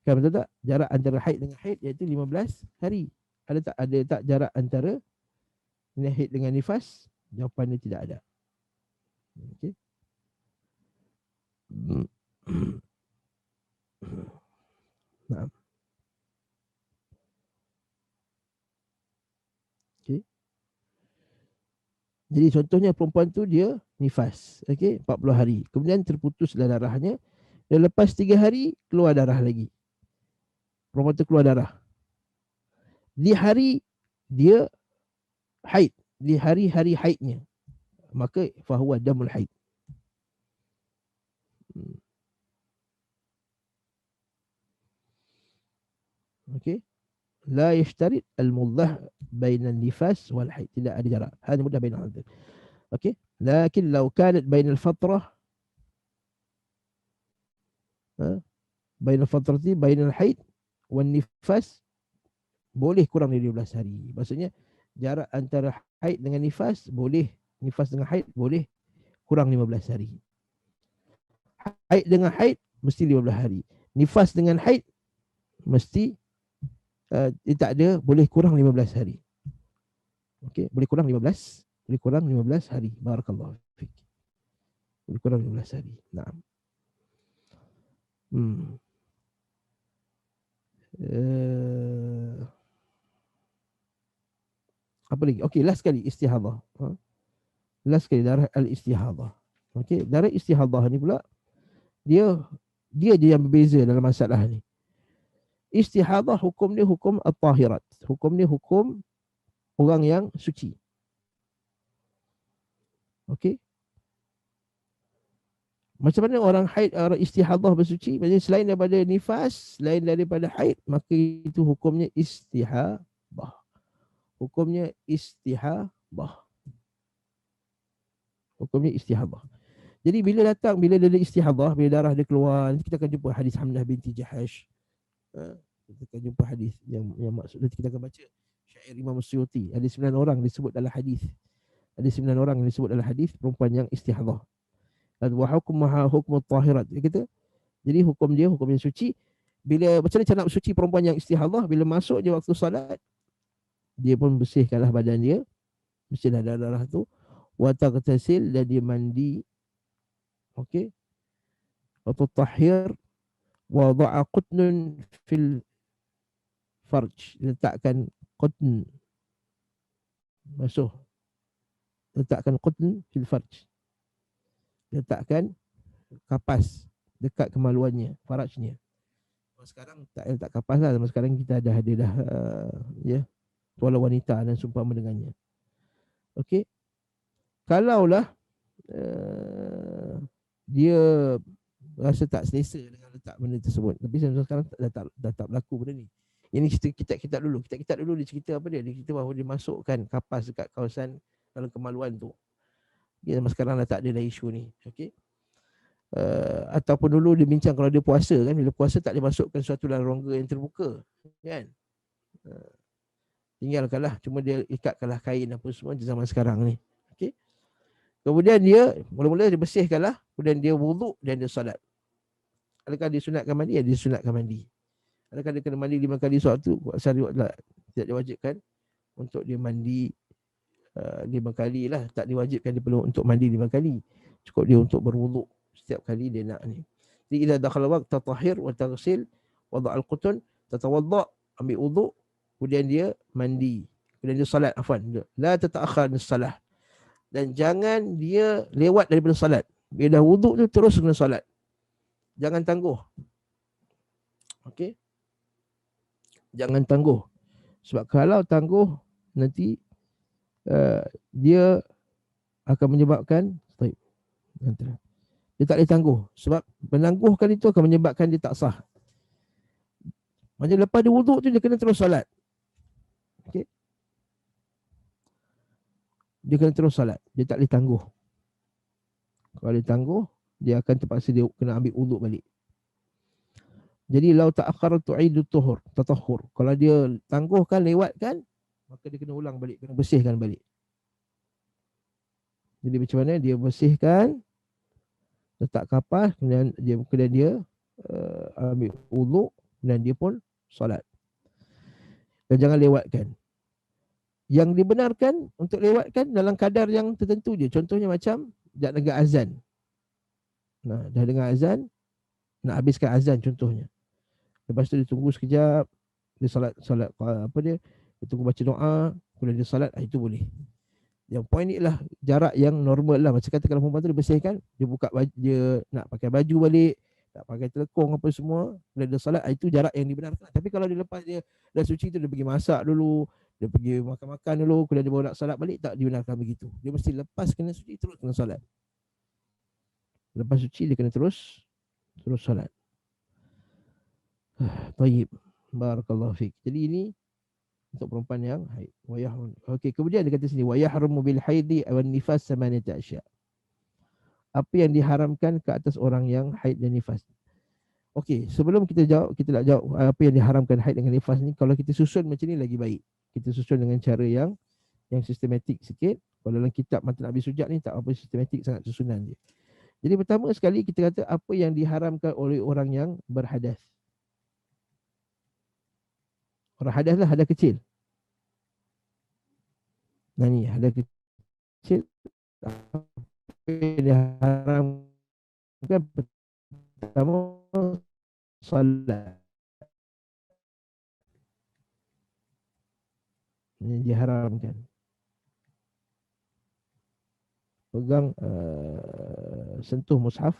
Kan betul tak? Jarak antara haid dengan haid iaitu 15 hari. Ada tak jarak antara haid dengan nifas? Jawapannya tidak ada. Okey. Nah. Okey. Jadi contohnya perempuan tu dia nifas, okey, 40 hari. Kemudian terputuslah darahnya dan lepas 3 hari keluar darah lagi. Perempuan tu keluar darah. Di hari dia haid, di hari-hari haidnya, maka fahuwa damul haid. Okey. La yashtarit al-muddah baina nifas wal haid. Tidak ada jarak. Hanya mudah baina al-haid. Okey. Lakin law kanat baina al-fatrah baina al-fatrati baina al-haid wan nifas boleh kurang dari 12 hari. Maksudnya jarak antara haid dengan nifas boleh, nifas dengan haid boleh kurang 15 hari. Haid dengan haid mesti 15 hari. Nifas dengan haid mesti tak ada, boleh kurang 15 hari. Okey, boleh kurang 15 hari. Barakallahu fik. Boleh kurang 15 hari. Naam. Apa lagi? Okey, last sekali istihadah. Last sekali darah al-istihadah. Okey, darah istihadah ni pula dia je yang berbeza dalam masalah ni. Istihadah hukum dia hukum at-tahirat. Hukum dia hukum orang yang suci. Okey. Macam mana orang haid, orang istihadah bersuci? Maksudnya selain daripada nifas, selain daripada haid, maka itu hukumnya istihadah. Hukumnya istihadah. Hukumnya istihadah. Jadi bila dia istihadah, bila darah dia keluar, kita akan jumpa hadis Hamnah binti Jahash. Kita akan jumpa hadis yang maksud nanti kita akan baca syair Imam Suyuti. Ada 9 orang disebut dalam hadis. Ada 9 orang yang disebut dalam hadis perempuan yang istihadah. Dan wa hukmuha hukmut tahirat. Jadi hukum dia hukum yang suci. Bila macam mana cara nak suci perempuan yang istihadah, bila masuk je waktu salat, dia pun bersihkanlah badan dia, bersihlah darah tu, wa taghtasil, dan dia mandi. Okey. Wa tutahhir wa dha'a qutnun fil farj, letakkan qutn, letakkan qutn fil farj. letakkan kapas dekat kemaluannya, farajnya. Sekarang tak kapas lah. Sekarang kita ada dah ya, tuala wanita dan seumpama dengannya. Okey. Kalaulah dia rasa tak selesa dengan letak benda tersebut, tapi sekarang dah tak berlaku benda ni. Ini kita dulu. Kita dulu dia cerita apa dia? Dia cerita bahawa dia masukkan kapas dekat kawasan dalam kemaluan tu. Dia sekarang dah tak ada dah isu ni. Okey. Ataupun dulu dia bincang kalau dia puasa kan, bila puasa tak boleh masukkan sesuatu dalam rongga yang terbuka kan. Tinggalkanlah, cuma dia ikatkanlah kain apa semua di zaman sekarang ni. Okey. Kemudian dia mula-mula dia bersihkanlah, kemudian dia wuduk dan dia solat. Adakah dia sunatkan mandi? Ya, dia sunatkan mandi. Adakah dia kena mandi 5 kali sewaktu? Sehari tidak diwajibkan untuk dia mandi 5 kali lah. Tak diwajibkan dia perlu untuk mandi 5 kali. Cukup dia untuk berwuduk setiap kali dia nak ni. Jadi idza dakhala waqt tatahhir wa taghsil wada' al-qutun, tatawadda', ambil wuduk, kemudian dia mandi, kemudian dia salat, afwan. La tata'akhkhar as-salah. Dan jangan dia lewat daripada salat. Bila dah wuduk tu terus kena salat. Jangan tangguh. Okey. Jangan tangguh. Sebab kalau tangguh nanti dia akan menyebabkan dia tak boleh tangguh. Sebab menangguhkan itu akan menyebabkan dia tak sah. Macam lepas dia wuduk tu dia kena terus salat. Okey. Dia kena terus salat. Dia tak boleh tangguh. Kalau dia tangguh, dia akan terpaksa dia kena ambil wuduk balik. Jadi lau ta'akhkhara tu'idu tuhur, tatahhur. Kalau dia tangguhkan, lewatkan, maka dia kena ulang balik, kena bersihkan balik. Jadi macam mana dia bersihkan, letak kapas, kemudian dia ambil wuduk dan dia pun solat. Dan jangan lewatkan. Yang dibenarkan untuk lewatkan dalam kadar yang tertentu je. Contohnya macam dah dengar azan. Nah, dah dengar azan, nak habiskan azan contohnya. Lepas tu dia tunggu sekejap, dia solat apa dia tunggu baca doa, kemudian dia solat, itu boleh. Yang poin ni lah jarak yang normal lah. Macam kata kalau perempuan tu dia bersihkan, dia buka baju, dia nak pakai baju balik, nak pakai telekong apa semua, kemudian dia solat, itu jarak yang dibenarkan. Tapi kalau dia lepas dia dah suci tu, dia pergi masak dulu, dia pergi makan-makan dulu, kemudian dia baru nak solat balik, tak dibenarkan begitu. Dia mesti lepas kena suci terus kena solat. Lepas suci dia kena terus solat. Baik. Barakallahu fiik. Jadi ini untuk perempuan yang haid. Okey, kemudian dia kata sini wa yahrumu bil haidi wan nifas samaniyata asya. Apa yang diharamkan ke atas orang yang haid dan nifas? Okey, sebelum kita nak jawab apa yang diharamkan haid dengan nifas ni, kalau kita susun macam ni lagi baik. Kita susun dengan cara yang sistematik sikit. Kalau dalam kitab Matan Abi Sujat ni tak apa sistematik sangat susunan dia. Jadi pertama sekali kita kata apa yang diharamkan oleh orang yang berhadas. Orang hadas lah, hadas kecil. Nah ni, hadas kecil. Apa yang diharamkan pertama, salat. Ini diharamkan. Pegang, sentuh mushaf.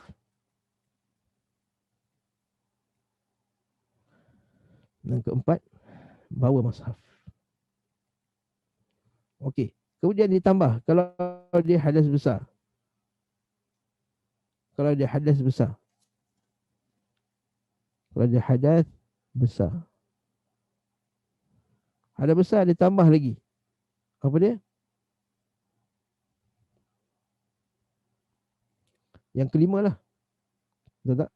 Dan keempat, bawa mushaf. Okey. Kemudian ditambah, kalau dia hadas besar. Kalau dia hadas besar. Hadas besar dia tambah lagi. Apa dia? Yang kelima lah. Betul tak?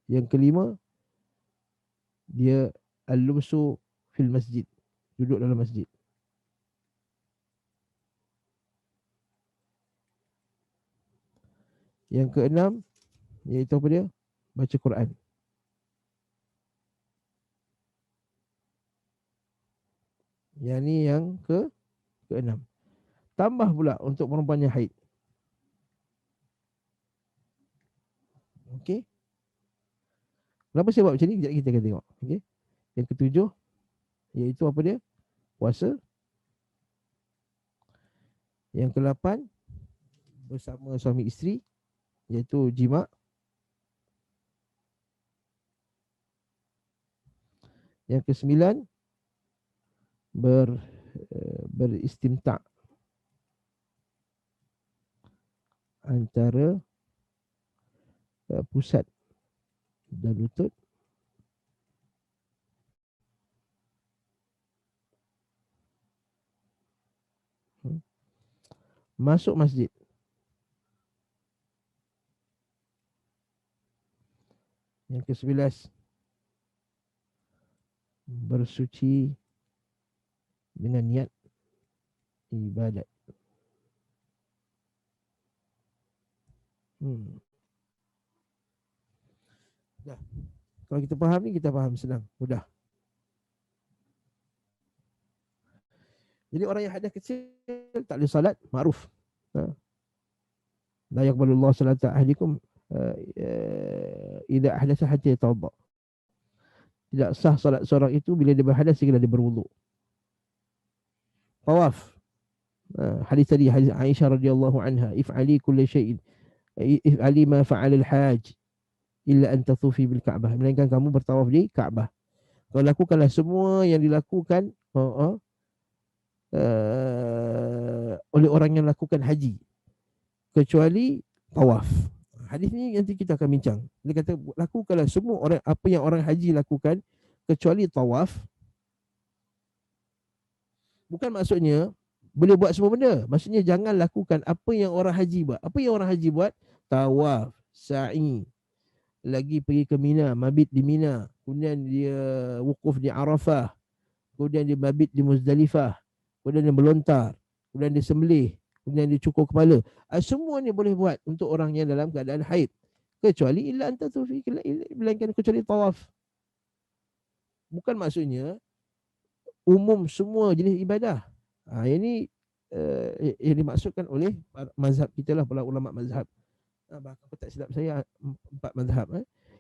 Yang kelima, dia al-lumsu fil masjid. Duduk dalam masjid. Yang keenam, iaitu apa dia? Baca Quran. Yang ni yang keenam. Tambah pula untuk perempuan yang haid. Okey. Kenapa saya buat macam ni? Sekejap kita akan tengok. Okey. Yang ketujuh, iaitu apa dia? Puasa. Yang ke-8, bersama suami isteri. iaitu jima'. Yang ke-9 beristimta' antara pusat dan lutut. Masuk masjid. Yang ke-11 bersuci dengan niat ibadat. Dah. Kalau kita faham ni, kita faham senang, mudah. Jadi orang yang hadas kecil tak boleh salat, makruf. La yaqbalu Allah salata ahdikum idza ahdatha hatta yatawadda. Tidak sah salat seorang itu bila dia berhadas sehingga dia berwuduk. Tawaf. Hadis tadi, hadis Aisyah radhiyallahu anha, if'ali kulli syai'in, if'ali ma fa'ala al-hajj illa an tatufi bil Ka'bah. Melainkan kamu bertawaf di Ka'bah. Kau lakukanlah semua yang dilakukan oleh orang yang lakukan haji, kecuali tawaf. Hadis ni nanti kita akan bincang. Dia kata lakukanlah semua apa yang orang haji lakukan kecuali tawaf. Bukan maksudnya boleh buat semua benda. Maksudnya jangan lakukan apa yang orang haji buat. Apa yang orang haji buat? Tawaf, sa'i, lagi pergi ke Mina, mabit di Mina, kemudian dia wukuf di Arafah, kemudian dia mabit di Muzdalifah, kemudian dia melontar, kemudian dia sembelih, kemudian dia cukur kepala. Semua ni boleh buat untuk orang yang dalam keadaan haid, kecuali illa anta tufi, melainkan kecuali tawaf. Bukan maksudnya umum semua jenis ibadah. Ini yang dimaksudkan oleh mazhab kita lah, para ulama mazhab. Bahkan tak silap saya 4 mazhab.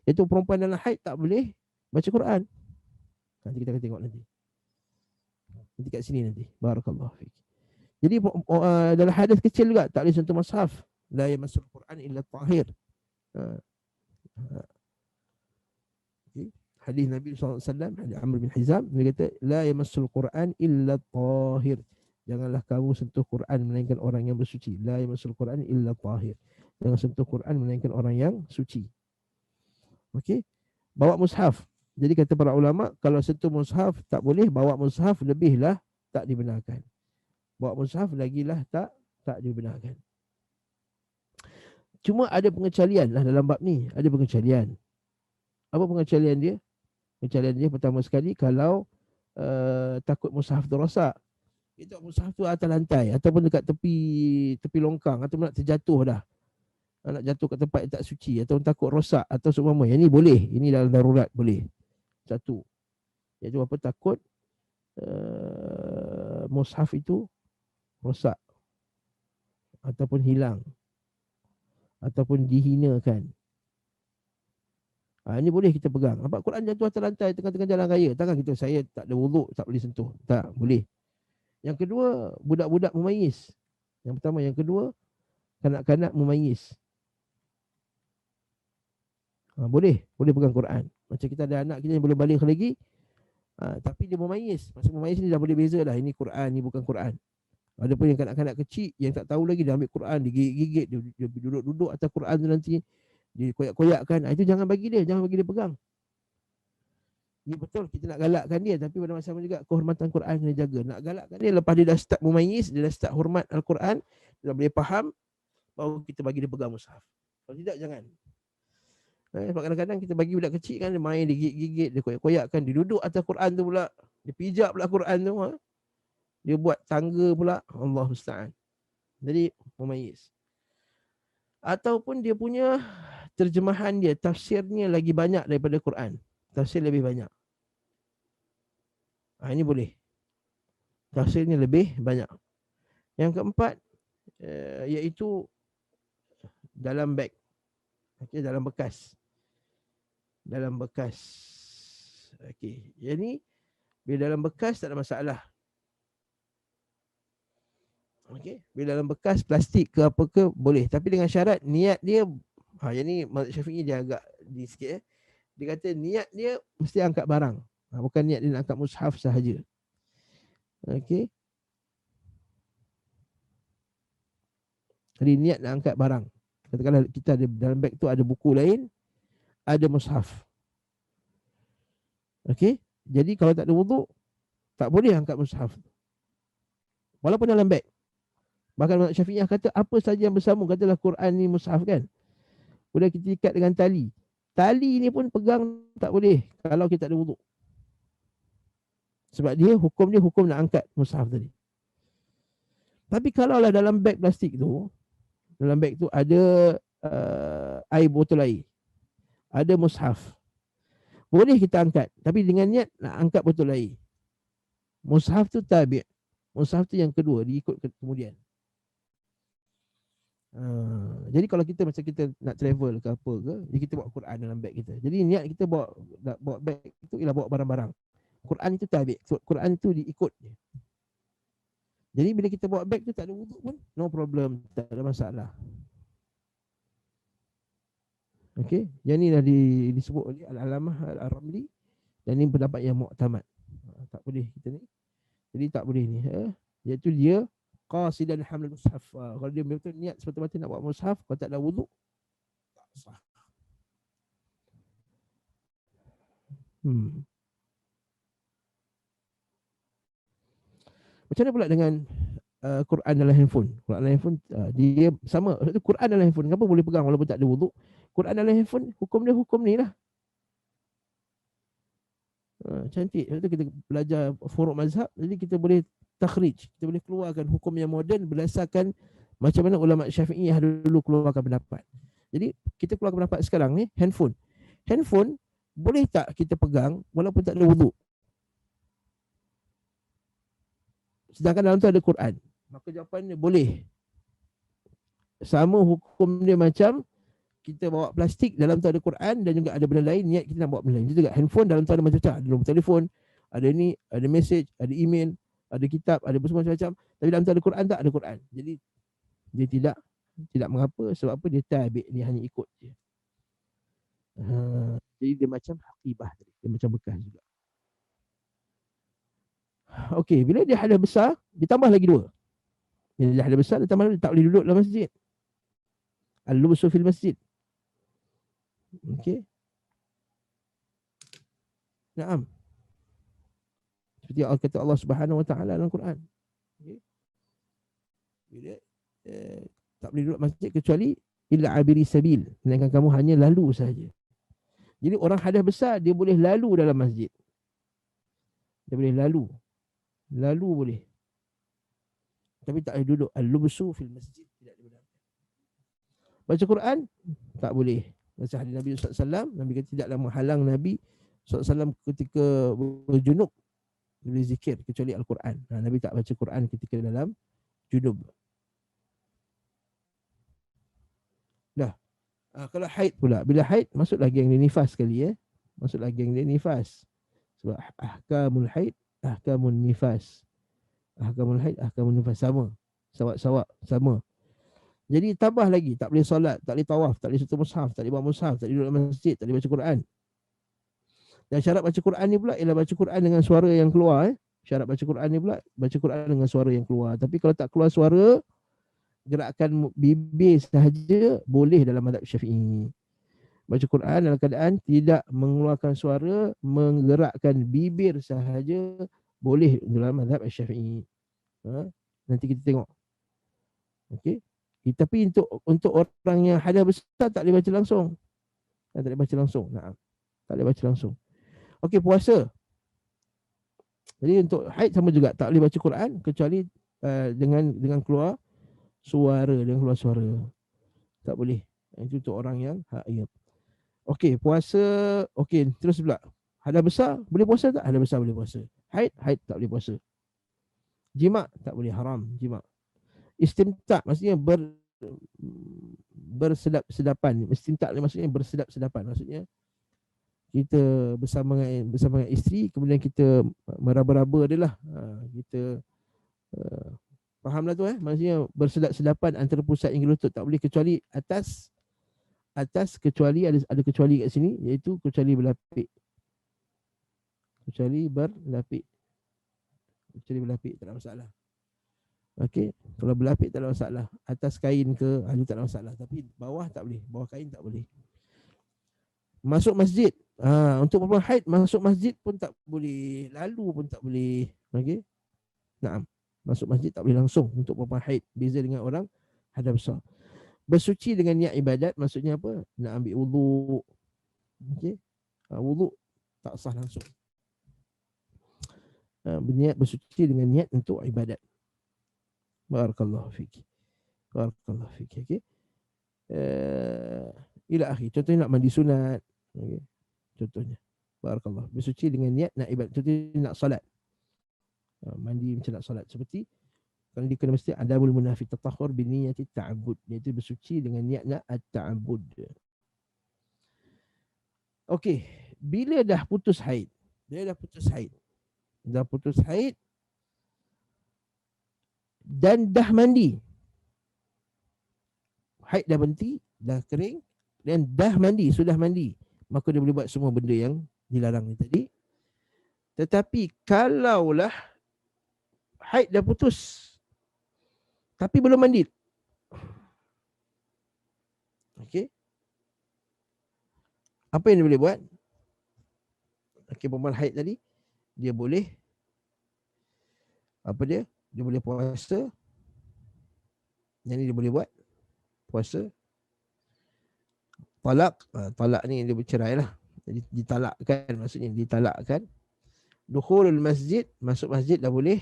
Iaitu perempuan dalam haid tak boleh baca Quran. Nanti kita akan tengok nanti. Nanti kat sini nanti. Barakallahu fiik. Jadi dalam hadis kecil juga tak boleh sentuh mushaf. La yamassul Quran illa tahir. Hadis Nabi SAW, hadis Amr bin Hizam, dia kata la yamassul Quran illa tahir. Janganlah kamu sentuh Quran melainkan orang yang bersuci. La yamassul Quran illa tahir. Jangan sentuh Quran melainkan orang yang suci. Okey. Bawa mushaf. Jadi kata para ulama, kalau sentuh mushaf tak boleh, bawa mushaf lebihlah tak dibenarkan. Bawa mushaf lagilah tak dibenarkan. Cuma ada pengecualian lah dalam bab ni. Ada pengecualian. Apa pengecualian dia? Pengecualian dia pertama sekali, kalau takut mushaf tu rosak. Itu mushaf tu atas lantai ataupun dekat tepi longkang, atau nak terjatuh dah. Nak jatuh kat tempat yang tak suci, atau takut rosak atau seumpama. Yang ni boleh. Ini dalam darurat boleh. Satu. Iaitu apa? Takut mushaf itu rosak ataupun hilang ataupun dihinakan. Ini boleh kita pegang. Nampak Quran jatuh atas lantai tengah-tengah jalan raya, takkan kita, saya tak ada wuduk, tak boleh sentuh. Tak boleh. Yang kedua, budak-budak mumayyiz. Yang pertama. Yang kedua, kanak-kanak mumayyiz. Boleh pegang Quran. Macam kita ada anak kita yang belum balik lagi, tapi dia mumayyiz. Maksud mumayyiz ni dah boleh beza dah, ini Quran, ni bukan Quran. Ada pun yang kanak-kanak kecil yang tak tahu lagi, dia ambil Quran, dia gigit-gigit, dia duduk-duduk atas Quran tu, nanti dia koyak-koyakkan. Itu jangan bagi dia pegang. Ini betul kita nak galakkan dia, tapi pada masa sama juga kehormatan Quran kena jaga. Nak galakkan dia lepas dia dah start mumayyiz, dia dah start hormat Al-Quran, dia dah boleh faham, baru kita bagi dia pegang mushaf. Kalau tidak, jangan. Sebab kadang-kadang kita bagi budak kecil kan, dia main, dia gigit-gigit, dia koyak-koyakkan, dia duduk atas Quran tu pula, dia pijak pula Quran tu, dia buat tangga pula, Allah musta'an. Jadi mumayyiz. Ataupun dia punya terjemahan dia, tafsirnya lagi banyak daripada Quran. Tafsir lebih banyak. Ini boleh. Tafsirnya lebih banyak. Yang keempat, iaitu dalam beg. Okay, dalam bekas. Dalam bekas. Okey. Yang ni, bila dalam bekas tak ada masalah. Okey. Bila dalam bekas plastik ke apa ke, boleh. Tapi dengan syarat niat dia Yang ni mazhab Syafi'i dia agak di sikit Dia kata niat dia mesti angkat barang. Bukan niat dia nak angkat mushaf sahaja. Okey. Jadi niat nak angkat barang. Katakanlah kita ada dalam beg tu ada buku lain, ada mushaf. Okey. Jadi kalau tak ada wuduk, tak boleh angkat mushaf. Walaupun dalam beg. Bahkan mazhab Syafi'iyah kata apa saja yang bersama, katalah Quran ni mushaf kan. Boleh kita ikat dengan tali. Tali ni pun pegang tak boleh kalau kita tak ada wuduk. Sebab dia hukum nak angkat mushaf tadi. Tapi kalaulah dalam beg plastik tu, dalam beg tu ada air, botol air, ada mushaf, boleh kita angkat. Tapi dengan niat nak angkat botol air. Mushaf tu tabi'. Mushaf tu yang kedua, diikut kemudian. Jadi kalau kita macam kita nak travel ke apa ke, jadi kita bawa Quran dalam beg kita. Jadi niat kita bawa beg itu ialah bawa barang-barang. Quran itu tabi'. Quran itu diikut dia. Jadi bila kita bawa beg tu tak ada wuduk pun no problem, tak ada masalah. Okey, yang ni dah disebut oleh Al-Alamah Al-Ramli dan ini pendapat yang muktamad. Tak boleh kita ni. Jadi tak boleh ni, iaitu dia qasidan hamlul mushaf. Kalau dia betul niat semata-mata nak bawa mushaf, kalau tak ada wuduk tak sah. Macam mana pula dengan Quran dalam handphone? Quran dalam handphone dia sama. Quran dalam handphone kenapa boleh pegang walaupun tak ada wuduk? Quran dalam handphone hukum dia hukum ni lah. Cantik. Lepas tu kita belajar furuk mazhab, jadi kita boleh takhrij, kita boleh keluarkan hukum yang moden berdasarkan macam mana ulama Syafi'iyah dulu keluarkan pendapat. Jadi kita keluarkan pendapat sekarang ni handphone. Handphone boleh tak kita pegang walaupun tak ada wuduk? Sedangkan dalam tu ada Quran. Maka jawapannya boleh. Sama hukum dia macam kita bawa plastik, dalam tu ada Quran dan juga ada benda lain, niat kita nak bawa benda lain. Itu juga handphone, dalam tu ada macam-macam. Ada nombor telefon, ada ni, ada message, ada email, ada kitab, ada semua macam-macam. Tapi dalam tu ada Quran tak? Ada Quran. Jadi dia tidak mengapa. Sebab apa? Dia tabi', dia hanya ikut je. Jadi dia macam haqibah tadi. Dia macam bekas juga. Okey, bila dia hadas besar, ditambah lagi dua. Bila dia hadas besar, ditambah lagi, tak boleh duduk dalam masjid. Al-lubsu fil masjid. Okey. Naam. Seperti kata Allah Subhanahu Wa Taala dalam Quran. Okey. Bila tak boleh duduk masjid kecuali illa abiri sabil, melainkan kamu hanya lalu saja. Jadi orang hadas besar dia boleh lalu dalam masjid. Dia boleh lalu. Lalu boleh. Tapi tak boleh duduk. Al-lubsu fil masjid tidak dibenarkan. Baca Quran tak boleh. Macam hadis Nabi SAW, Nabi kata tidaklah menghalang Nabi SAW ketika berjunub boleh zikir kecuali Al-Quran. Nabi tak baca Quran ketika dalam junub. Dah. Kalau haid pula, bila haid masuk lagi yang dia nifas sekali Masuk lagi yang dia nifas. Sebab ahkamul haid, ahkamun nifas. Ahkamul haid, ahkamun nifas sama. Sawak-sawak sama. Jadi tambah lagi, tak boleh solat, tak boleh tawaf, tak boleh sentuh mushaf, tak boleh bawa mushaf, tak boleh duduk dalam masjid, tak boleh baca Quran. Dan syarat baca Quran ni pula ialah baca Quran dengan suara yang keluar. Syarat baca Quran ni pula baca Quran dengan suara yang keluar. Tapi kalau tak keluar suara, gerakan bibir sahaja boleh dalam mazhab Syafi'i. Baca Quran dalam keadaan tidak mengeluarkan suara, menggerakkan bibir sahaja boleh dalam mazhab Syafi'i. Nanti kita tengok. Okey. Tapi untuk orang yang hadas besar tak boleh baca langsung. Tak boleh baca langsung. Tak boleh baca langsung. Okey, puasa. Jadi untuk haid sama juga, tak boleh baca Quran kecuali dengan keluar suara, tak boleh. Itu untuk orang yang haid. Okey, puasa. Okey, terus pula. Hadas besar boleh puasa tak? Hadas besar boleh puasa. Haid tak boleh puasa. Jima' tak boleh, haram jima'. Istimta' maksudnya bersedap-sedapan. Istimta' maksudnya bersedap-sedapan. Maksudnya kita bersama dengan isteri, kemudian kita meraba-raba dia lah. Kita fahamlah tu Maksudnya bersedap-sedapan antara pusat hingga lutut. Tak boleh kecuali atas atas kecuali ada kecuali kat sini, iaitu kecuali berlapik. Kecuali berlapik. Kecuali berlapik tak ada masalah. Okey, kalau berlapik tak ada masalah. Atas kain ke, itu tak ada masalah. Tapi bawah tak boleh, bawah kain tak boleh. Masuk masjid. Untuk perempuan haid masuk masjid pun tak boleh, lalu pun tak boleh. Okey. Naam. Masuk masjid tak boleh langsung untuk perempuan haid. Beza dengan orang hadas besar. Bersuci dengan niat ibadat maksudnya apa? Nak ambil wuduk. Okey. Wuduk tak sah langsung. Berniat bersuci dengan niat untuk ibadat. Barakallahu fiki. Barakallahu fiki. Okey. Ila akhir. Contohnya nak mandi sunat. Okey. Contohnya. Barakallah. Bersuci dengan niat nak ibadat. Contohnya nak solat. Mandi macam nak solat. Seperti kalau dia kena mesti adabul munafi tatahhur bi niyyati ta'abbud, iaitu bersuci dengan niat nak at-ta'abbud. Okey, bila dah putus haid. Dah putus haid dan dah mandi. Haid dah berhenti, dah kering dan dah mandi, sudah mandi, maka dia boleh buat semua benda yang dilarang ni tadi. Tetapi kalaulah haid dah putus tapi belum mandi. Okey. Apa yang dia boleh buat? Okey, perempuan haid tadi, dia boleh dia boleh puasa. Yang ni dia boleh buat puasa. Talak ni dia bercerai lah. Jadi ditalakkan, maksudnya ditalakkan. Dukhulul masjid, masuk masjid dah boleh.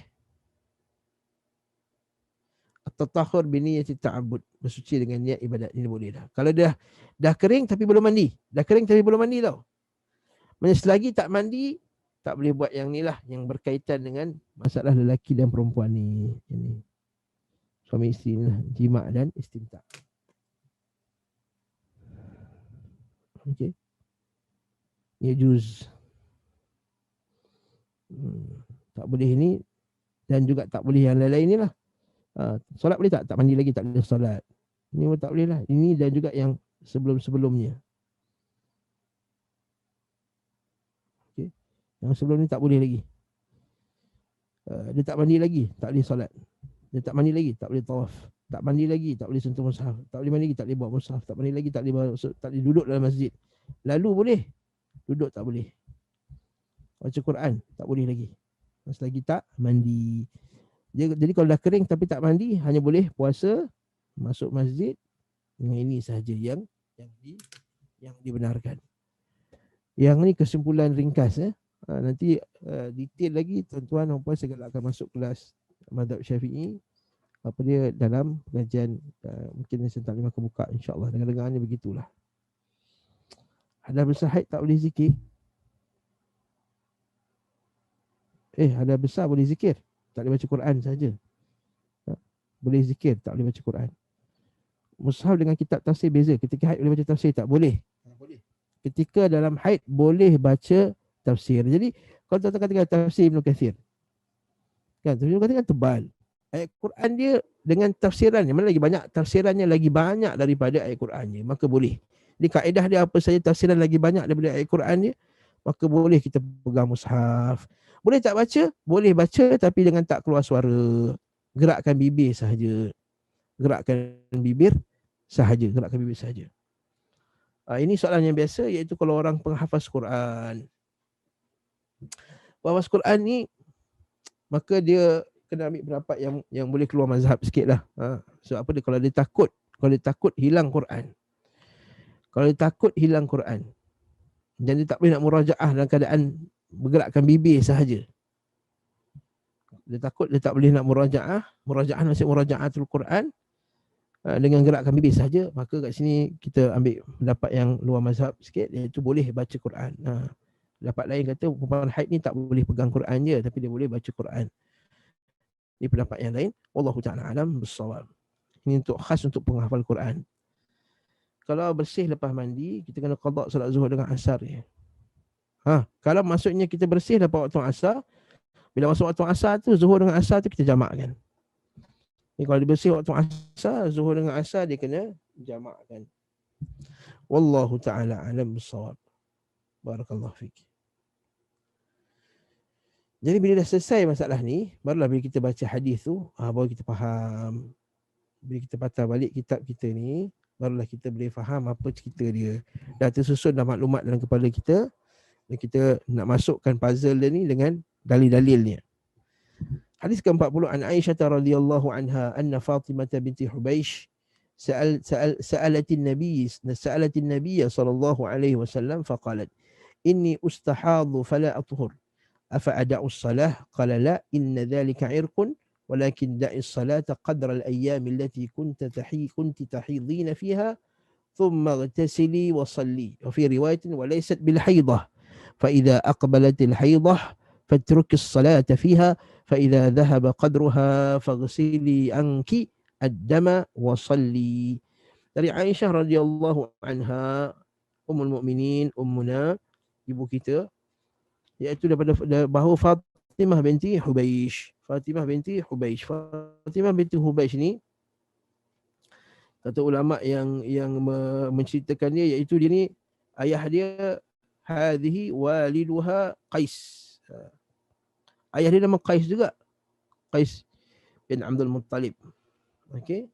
At-tatahhur bi niyyati ta'abbud, bersuci dengan niat ibadat, ini boleh dah. Kalau dah kering tapi belum mandi. Dah kering tapi belum mandi tau. Maksudnya selagi tak mandi, tak boleh buat yang ni lah, yang berkaitan dengan masalah lelaki dan perempuan ni. Ini suami isteri ni lah, jima' dan istimta'. Okey. Ya juz. Tak boleh ini dan juga tak boleh yang lain-lain ni lah. Solat boleh tak? Tak mandi lagi tak boleh solat. Ini pun tak boleh lah. Ini dan juga yang sebelum-sebelumnya. Okay. Yang sebelum ni tak boleh lagi. Dia tak mandi lagi, tak boleh solat. Dia tak mandi lagi, tak boleh tawaf. Tak mandi lagi, tak boleh sentuh mushaf. Tak boleh mandi lagi, tak boleh bawa mushaf. Tak mandi lagi, tak boleh duduk dalam masjid. Lalu boleh, duduk tak boleh. Baca Quran, tak boleh lagi. Selagi tak mandi. Jadi kalau dah kering tapi tak mandi, hanya boleh puasa, masuk masjid. Ini sahaja yang dibenarkan. Yang ni kesimpulan ringkas. Nanti detail lagi tuan-tuan dan puan saya akan masuk kelas mazhab Syafi'i. Apa dia dalam pengajian mungkin sebentar lagi akan buka insya-Allah. Dengar-dengarnya begitulah. Hadas besar haid tak boleh zikir. Hadas besar boleh zikir. Tak boleh baca Quran saja. Boleh zikir, tak boleh baca Quran. Mushaf dengan kitab tafsir beza. Ketika haid boleh baca tafsir, tak boleh. Ketika dalam haid boleh baca tafsir. Jadi kalau tuan-tuan katakan tafsir Ibn Kathir, kan tafsir Ibn Kathir kan tebal. Ayat Quran dia dengan tafsirannya, mana lagi banyak tafsirannya, lagi banyak daripada ayat Qurannya, maka boleh. Jadi kaedah dia apa saja tafsiran lagi banyak daripada ayat Quran dia, maka boleh kita pegang mushaf. Boleh tak baca? Boleh baca tapi dengan tak keluar suara. Gerakkan bibir sahaja. Gerakkan bibir sahaja. Ini soalan yang biasa, iaitu kalau orang penghafaz Quran. Penghafaz Quran ni, maka dia kena ambil pendapat yang boleh keluar mazhab sikit lah. Sebab apa dia? Kalau dia takut hilang Quran. Kalau dia takut hilang Quran. Dan dia tak boleh nak murajaah dalam keadaan bergerakkan bibir sahaja. Dia takut dia tak boleh nak murajaah maksud murajaatul Quran dengan gerakkan bibir sahaja, maka kat sini kita ambil pendapat yang luar mazhab sikit, iaitu boleh baca Quran. Pendapat lain kata perempuan haid ni tak boleh pegang Quran je, tapi dia boleh baca Quran. Ini pendapat yang lain. Wallahu ta'ala alam bissawab. Ini khas untuk penghafal Quran. Kalau bersih lepas mandi, kita kena qada solat zuhur dengan asar je. Kalau maksudnya kita bersih lepas waktu asar, bila masuk waktu asar tu, zuhur dengan asar tu kita jamakkan. Kalau dia bersih waktu asar, zuhur dengan asar dia kena jamakkan. Wallahu ta'ala alam bissawab. Barakallahu fiik. Jadi bila dah selesai masalah ni, barulah bila kita baca hadis tu, baru kita faham. Bila kita patah balik kitab kita ni, barulah kita boleh faham apa cerita dia. Dah tersusun dah maklumat dalam kepala kita, dan kita nak masukkan puzzle dia ni dengan dalil-dalilnya. Hadis ke-40 an Aisyah radhiyallahu anha anna Fatimah binti Hubaish sa'alatin Nabi sallallahu alaihi wasallam faqalat inni ustahadhu fala athhur afa ada'u as-salah qala la inna dhalika 'irqun walakin da'i as-salata qadra al-ayyam allati kunti tahidina fiha thumma ightasili wa salli wa fi riwayatin wa laysat bil haidah fa idza aqbalat al-haidah fatruki as-salata fiha fa idza dhahaba qadruha faghsili anki ad-dama wa salli. Dari Aisyah radhiyallahu anha, ummul mukminin, ummuna, ibu kita, iaitu daripada bahawa Fatimah binti Hubaish. Fatimah binti Hubaish ni, kata ulama yang menceritakan dia, iaitu dia ni ayah dia hadhihi waliduha Qais. Ayah dia nama Qais juga. Qais bin Abdul Muttalib. Okey.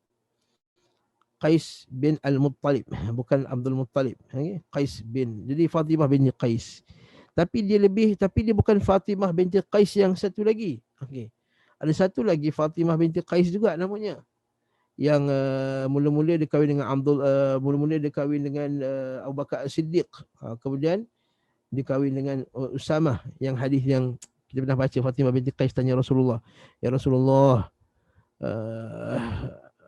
Qais bin Al-Muttalib, bukan Abdul Muttalib. Okay? Qais bin. Jadi Fatimah binti Qais. Tapi dia bukan Fatimah binti Qais yang satu lagi. Okey. Ada satu lagi Fatimah binti Qais juga namanya. Yang mula-mula dia kahwin dengan Abu Bakar As-Siddiq. Kemudian dia kahwin dengan Usamah, yang hadis yang kita pernah baca. Fatimah binti Qais tanya Rasulullah, "Ya Rasulullah,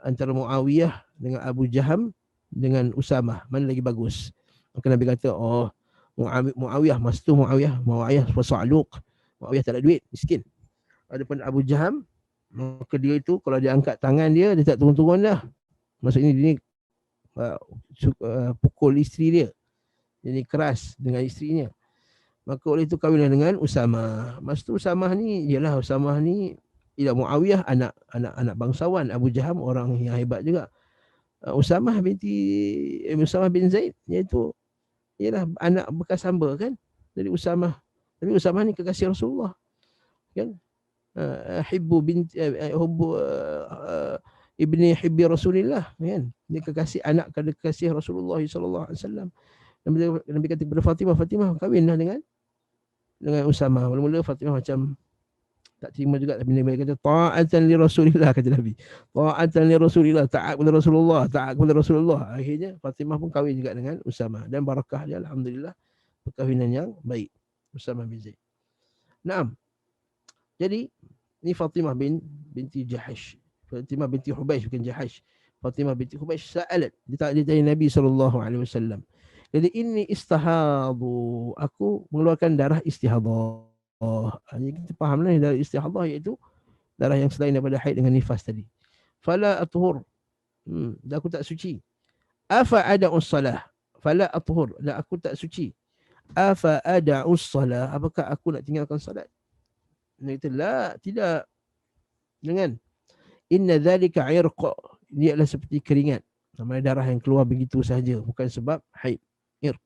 antara Muawiyah dengan Abu Jaham dengan Usamah, mana lagi bagus?" Maka Nabi kata, Muawiyah, masa tu Muawiyah Sa'luq. Muawiyah tak ada duit, miskin. Adapun Abu Jaham, maka dia itu kalau dia angkat tangan dia tak turun-turun dah. Maksudnya dia ni pukul isteri dia. Jadi keras dengan isterinya. Maka oleh itu kahwinlah dengan Usamah. Masa tu Usamah ni Muawiyah anak bangsawan, Abu Jaham orang yang hebat juga. Usamah bin Zaid, iaitu ialah anak bekas hamba kan. Jadi Usamah ni kekasih Rasulullah. Kan? Ibni hibbi Rasulillah, kan? Dia anak kekasih Rasulullah sallallahu alaihi wasallam. Nabi kata kepada Fatimah kahwinlah dengan Usamah. Mula-mula Fatimah macam tak terima juga, tapi Nabi kata ta'atan li Rasulillah, kata Nabi. Ta'atan li Rasulillah, taat kepada Rasulullah. Akhirnya Fatimah pun kahwin juga dengan Usamah, dan barakah dia alhamdulillah, perkahwinan yang baik. Usamah bin Zaid. Naam. Jadi ni Fatimah binti Jahash. Fatimah binti Hubaish, bukan Jahash. Fatimah binti Hubaish sa'alat, dia tanya Nabi sallallahu alaihi wasallam. Jadi ini istihadu, aku mengeluarkan darah istihadah. Jadi kita fahamlah darah istihadah iaitu darah yang selain daripada haid dengan nifas tadi. Fala athhur, aku tak suci. Afa ada'us salah, fala athhur, aku tak suci. Afa ada'us salah, apakah aku nak tinggalkan salat? Dia kata, tidak. Dengan inna dhalika 'irq, dia adalah seperti keringat. Namanya darah yang keluar begitu sahaja, bukan sebab haid. Irq.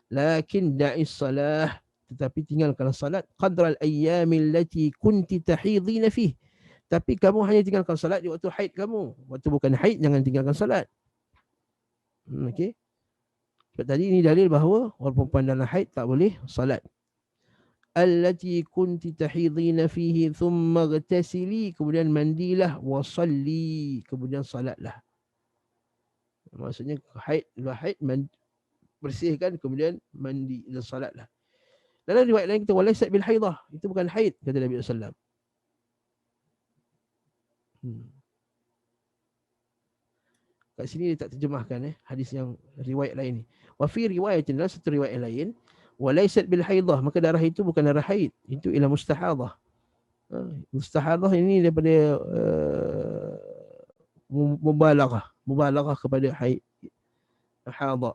Lakin da'is salah, tetapi tinggalkan salat qadral ayyamil lati kunti tahidina fih. Tapi kamu hanya tinggalkan salat di waktu haid kamu. Waktu bukan haid jangan tinggalkan salat. Okey. Sebab tadi ini dalil bahawa orang perempuan dalam haid tak boleh salat. Allati kunti tahidina fihi thumma ightasili, kemudian mandilah, wa salli, kemudian salatlah. Maksudnya haid bersihkan, kemudian mandi dan salatlah. Dalam riwayat lain kita walaysat bil haidah, itu bukan haid, kata Nabi sallallahu alaihi wasallam. Kat sini dia tak terjemahkan hadis yang riwayat lain ni. Wa fi riwayatin, dalam satu riwayat lain, walaysat bil haidah, maka darah itu bukan darah haid, itu ialah mustahadah. Mustahadah ini daripada mubalaghah kepada haid. Hada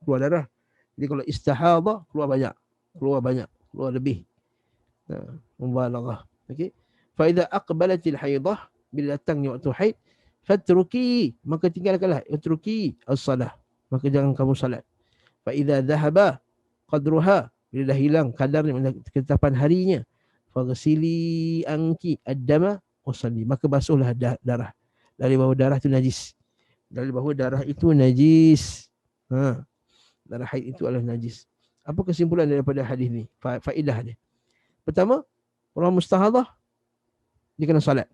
keluar darah. Jadi kalau istihada keluar banyak, keluar lebih. Mubalaghah. Okey. Fa idza aqbalatil haidah, bila datangnya waktu haid, fatruki, maka tinggalkanlah, utruki as-salah. maka jangan kamu salat. Fa idza dhahaba qadruha, bila dah hilang kadarnya, ketetapan harinya, faghsili anki ad-dama wasalli, maka basuhlah darah. Dari bahawa darah itu najis. Dari bahawa darah itu najis. Darah haid itu adalah najis. Apa kesimpulan daripada hadis ni? Faedah dia. Pertama, orang mustahadah dia kena salat.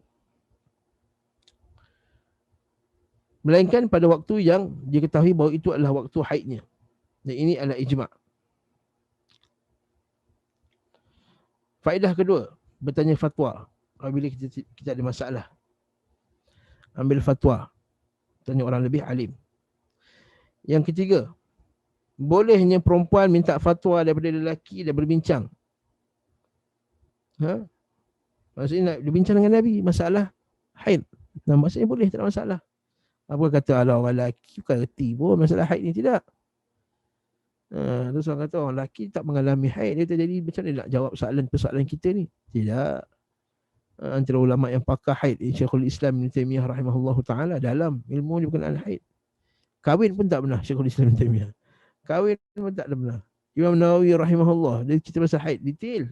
Melainkan pada waktu yang dia ketahui bahawa itu adalah waktu haidnya. Dan ini adalah ijma'. Faedah kedua, bertanya fatwa. Apabila kita ada masalah, ambil fatwa, tanya orang lebih alim. Yang ketiga, bolehnya perempuan minta fatwa daripada lelaki dan berbincang. Maksudnya nak berbincang dengan Nabi masalah haid. Nah, maksudnya boleh, tak ada masalah. Apa kata orang lelaki bukan reti pun masalah haid ni, tidak. Terus orang kata orang lelaki tak mengalami haid, dia jadi macam mana nak jawab persoalan kita ni? Tidak. Antara ulama yang pakar haid, Syekhul Islam Ibn Taymiyah rahimahullahu ta'ala, dalam ilmu berkenaan haid. Kahwin pun tak pernah Syekhul Islam Ibn Taymiyah. Kahwin pun tak pernah. Imam Nawawi rahimahullah, dia cerita pasal haid detail.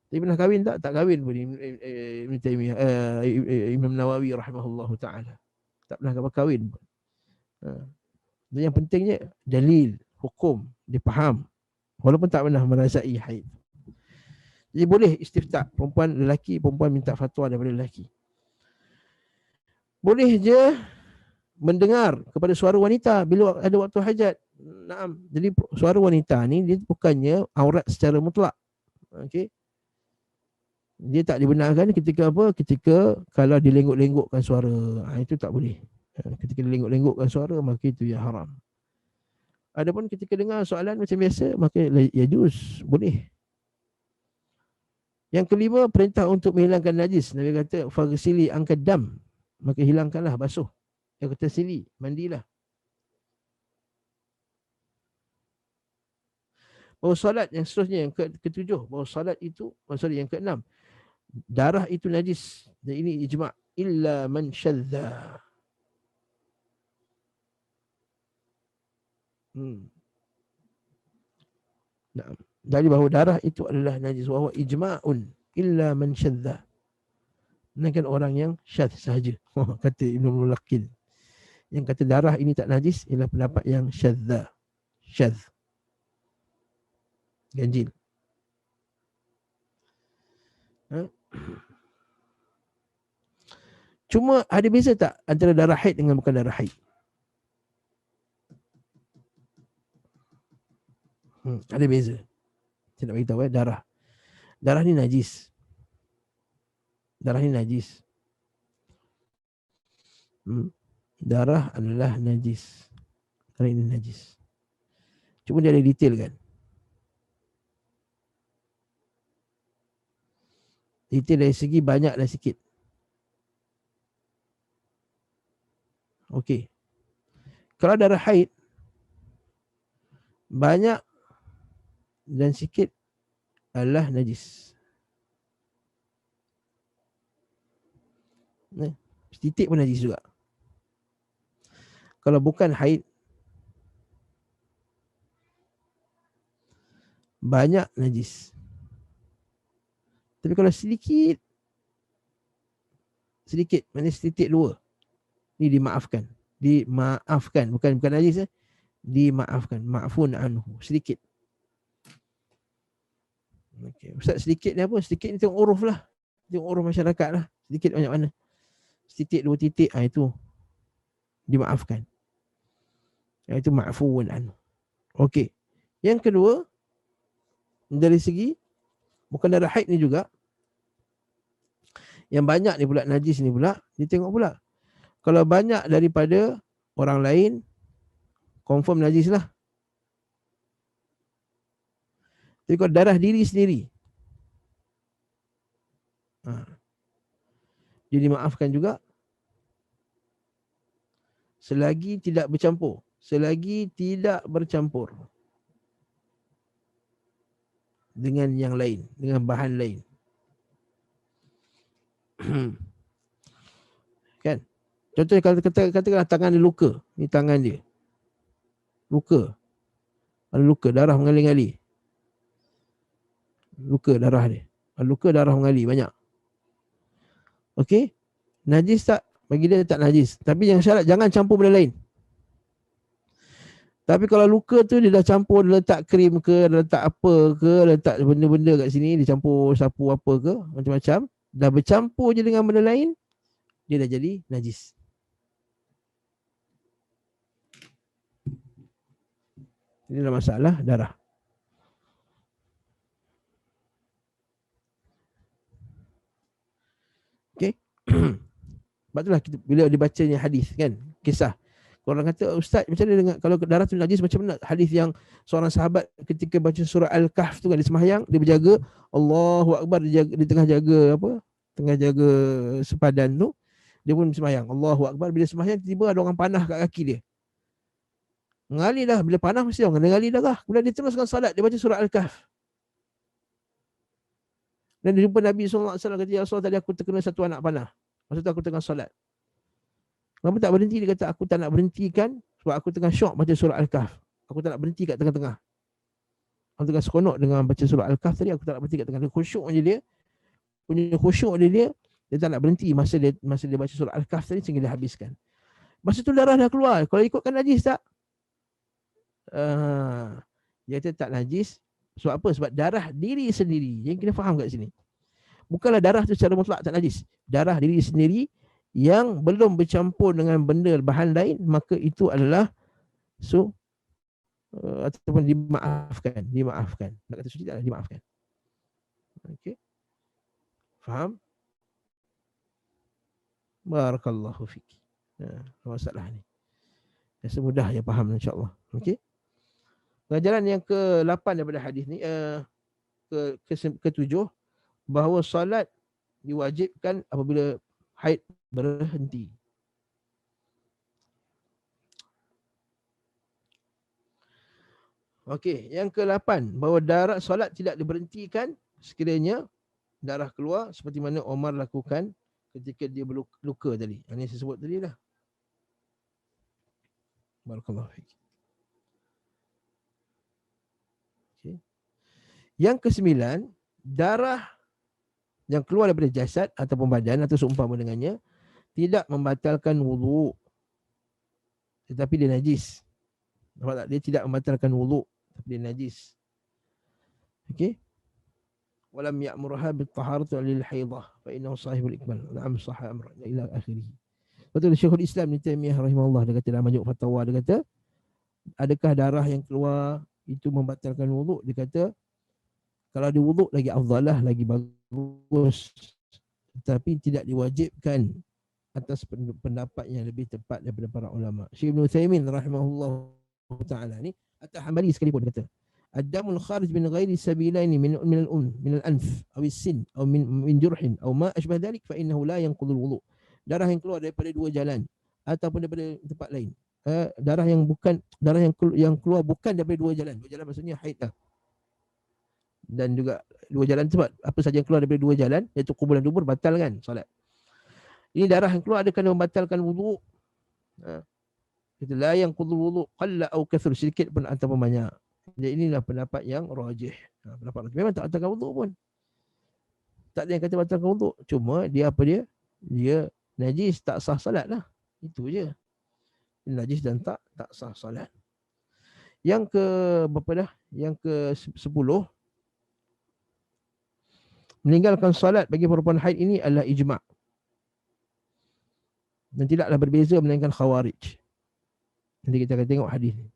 Dia pernah kahwin tak? Tak kahwin pun Ibn Taymiyah, Imam Nawawi rahimahullahu ta'ala. Tak pernah kahwin pun. Dan yang pentingnya dalil, hukum, dia faham. Walaupun tak pernah merasai haid. Jadi boleh istifta, perempuan minta fatwa daripada lelaki. Boleh je mendengar kepada suara wanita bila ada waktu hajat. Naam. Jadi suara wanita ni dia bukannya aurat secara mutlak. Okey. Dia tak dibenarkan ketika apa? Ketika kalau dilenguk-lengukkan suara. Itu tak boleh. Ketika dilenguk-lengukkan suara, maka itu ya haram. Adapun ketika dengar soalan macam biasa, maka ya juz, boleh. Yang kelima, perintah untuk menghilangkan najis. Nabi kata, faghsili angka dam, maka hilangkanlah, basuh. Yang kata sili, mandilah. Bahawa solat yang seterusnya, yang ketujuh, bahawa solat itu, yang keenam, darah itu najis. Dan ini ijma' illa man syadza. Dari bahawa darah itu adalah najis, wa huwa ijma'un illa man syadza. Melainkan orang yang syadz sahaja. Kata Ibn Mulaqin. Yang kata darah ini tak najis ialah pendapat yang syadza. Syadz. Ganjil. Cuma ada beza tak antara darah haid dengan bukan darah haid? Ada beza. Saya nak beritahu darah. Darah ni najis. Darah ni najis. Darah adalah najis. Darah ini najis. Cuma dia ada detail kan. Detail dari segi banyak dan sikit. Okey. Kalau darah haid, banyak dan sikit adalah najis. Titik pun najis juga. Kalau bukan haid, banyak najis. Tapi kalau sedikit, maknanya setitik dua, ni dimaafkan. Dimaafkan, bukan najis, dimaafkan. Ma'fun anhu, sedikit. Okay. Ustaz, sedikit ni apa? Sedikit ni tengok uruf lah. Tengok uruf masyarakat lah. Sedikit banyak mana? Setitik, dua titik, itu dimaafkan. Itu ma'fun anhu. Okey. Yang kedua, dari segi bukan darah haid ni juga, yang banyak ni pula, najis ni pula, dia tengok pula. Kalau banyak daripada orang lain, confirm najis lah. Tapi kalau darah diri sendiri, dia dimaafkan juga. Selagi tidak bercampur. Selagi tidak bercampur dengan yang lain, dengan bahan lain. Kan? Contohnya katakanlah tangan dia luka. Ni tangan dia. luka. Ada luka, darah mengalir-ngalir. Luka darah dia. Ada luka, darah mengalir banyak. Okey. Najis tak? Bagi dia tak najis. Tapi yang syarat jangan campur benda lain. Tapi kalau luka tu dia dah campur, dia letak krim ke, dia letak apa ke, letak benda-benda kat sini, dia campur sapu apa ke, macam-macam. Dah bercampur je dengan benda lain, dia dah jadi najis. Ini adalah masalah darah. Okey. Sebab itulah kita, bila dibacanya hadis kan, kisah. Orang kata, Ustaz, macam mana dengan kalau darah tu najis, macam mana hadis yang seorang sahabat ketika baca surah Al-Kahf tu kan, dia sembahyang, dia berjaga, Allahu Akbar, dia tengah jaga apa? Tengah jaga sepadan tu, dia pun sembahyang, Allahu Akbar. Bila sembahyang, tiba ada orang panah kat kaki dia. Mengalir dah, bila panah mesti orang kena mengalir darah. Kemudian dia teruskan salat, dia baca surah Al-Kahf. Dan dia jumpa Nabi SAW, kata, ya Rasulullah, tadi aku terkena satu anak panah. Masa tu aku tengah salat. Kenapa tak berhenti? Dia kata, aku tak nak berhentikan sebab aku tengah syok baca surah Al-Kahf. Aku tak nak berhenti kat tengah-tengah. Aku tengah seronok dengan baca surah Al-Kahf tadi, aku tak nak berhenti kat tengah. Khusyuk je dia. Punya khusyuk dia tak nak berhenti masa dia baca surah Al-Kahf tadi sehingga dia habiskan. Masa tu darah dah keluar. Kalau ikutkan najis tak? Dia kata tak najis. Sebab apa? Sebab darah diri sendiri. Yang kita faham kat sini. Bukanlah darah tu secara mutlak tak najis. Darah diri sendiri yang belum bercampur dengan benda bahan lain, maka itu adalah ataupun dimaafkan. Nak kata suci taklah, dimaafkan. Okey. Faham? Barakallahu fiki. Masalah ni. Rasa mudah ya faham insya-Allah. Okey. Pelajaran yang ke-8 daripada hadis ni, ke-7, bahawa solat diwajibkan apabila haid berhenti. Okey, yang ke-8, bahawa darah solat tidak diberhentikan sekiranya darah keluar seperti mana Omar lakukan ketika dia berluka tadi. Yang saya sebut tadi lah. Barakallahu fiik. Okay. Yang ke-9, darah yang keluar daripada jasad ataupun badan atau seumpama dengannya tidak membatalkan wuduk, tetapi dia najis. Nampak tak? Dia tidak membatalkan wuduk, tapi dia najis. Okey. Walam ya'murha bit-taharati lil haidah fa innahu sahibul ikmal. Na'am sahih amr ila akhirih. Betul, Syekhul Islam Ibn Taimiyah rahimahullah, dia kata dalam majmu' fatwa, dia kata adakah darah yang keluar itu membatalkan wuduk? Dia kata kalau ada wuduk lagi afdalah, lagi bagus, tapi tidak diwajibkan atas pendapat yang lebih tepat daripada para ulama. Syekh Ibn Utsaimin rahimahullah taala ni atau Hambali sekalipun kata ad-damul kharij min ghairi sabilaini min al-anf aw as-sin aw min jurhin aw ma ashbah dhalik fa innahu la yanqudhu al-wudu. Darah yang keluar daripada dua jalan ataupun daripada tempat lain. Darah yang keluar bukan daripada dua jalan. Dua jalan maksudnya haid lah. Dan juga dua jalan sebab apa saja yang keluar daripada dua jalan, iaitu kubur dan dubur, batal kan solat. Ini darah yang keluar adakah membatalkan wuduk? Kita la yang qudul wuduk qalla au kathur, sedikit pun ataupun banyak. Jadi inilah pendapat yang rajih. Pendapat rajih memang tak batalkan wuduk pun. Tak ada yang kata batalkan wuduk. Cuma dia apa dia? Dia najis, tak sah salat lah. Itu je. Najis dan tak sah salat. Yang ke berapa dah? Yang ke-10, meninggalkan salat bagi perempuan haid ini adalah ijma'. Dan tidaklah berbeza melainkan khawarij. Nanti kita akan tengok hadis ni.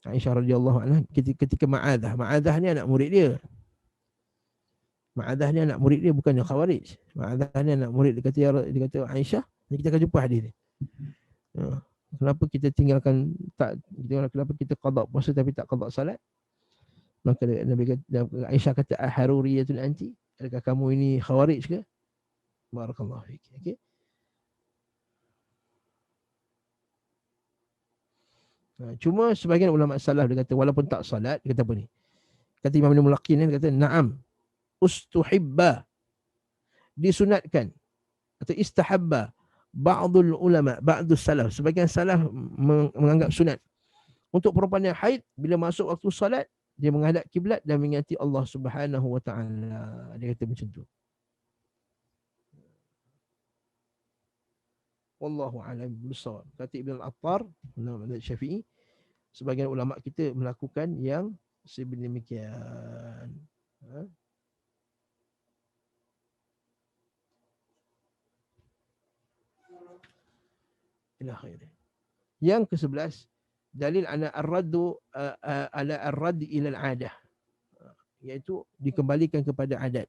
Aisyah radhiyallahu anha ketika Ma'adah ni anak murid dia. Ma'adah ni anak murid dia, bukannya khawarij. Ma'adah ni anak murid dia kata Aisyah, ni kita akan jumpa hadis ni. Kenapa kita tinggalkan kenapa kita qada puasa tapi tak qada salat? Maka Nabi kata, Aisyah kata aharuriyatul anti, adakah kamu ini khawarij ke? Barakallahu fiik. Okey. Cuma sebahagian ulama salaf dia kata walaupun tak salat, dia kata apa ni? Kata Imam Ibn Mulaqin ni, dia kata na'am ustuhibba, disunatkan atau istahabba ba'dul ulama, ba'dus salaf, sebagian salaf menganggap sunat untuk perempuan yang haid bila masuk waktu solat dia menghadap kiblat dan mengingati Allah Subhanahu wa taala. Dia kata macam tu. Wallahu a'lam bissawab. Kata Ibn al-Attar, ulama Syafi'i, sebagian ulama kita melakukan yang sedemikian. Ha? Ila khair. Yang ke-11, dalil ala ar-raddu ala ar-radd ila al-'adah. Iaitu dikembalikan kepada adat.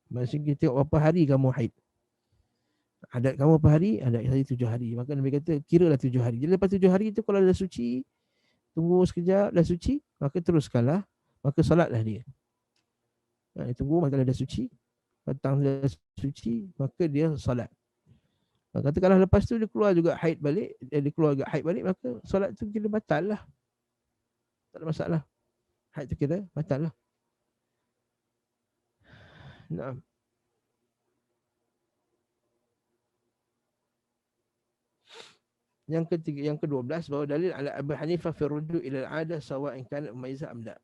Maksudnya kita tengok berapa hari kamu haid. Adat kamu apa hari? Adat saya 7 hari. Maka Nabi kata kiralah 7 hari. Jadi lepas 7 hari itu kalau dah suci, tunggu sekejap dah suci, maka teruskanlah, maka salatlah dia. Dia tunggu maka dah suci, petang dah suci, maka dia salat. Katakanlah lepas tu dia keluar juga haid balik, dia keluar juga haid balik, maka solat tu kira batal lah. Tak ada masalah. Haid tu kira batal lah. Naam. Yang ketiga, yang ke-12, bahawa dalil ala Abu Hanifah fi ruju' ila al-'adah sawa'in kana mumayyizah am la.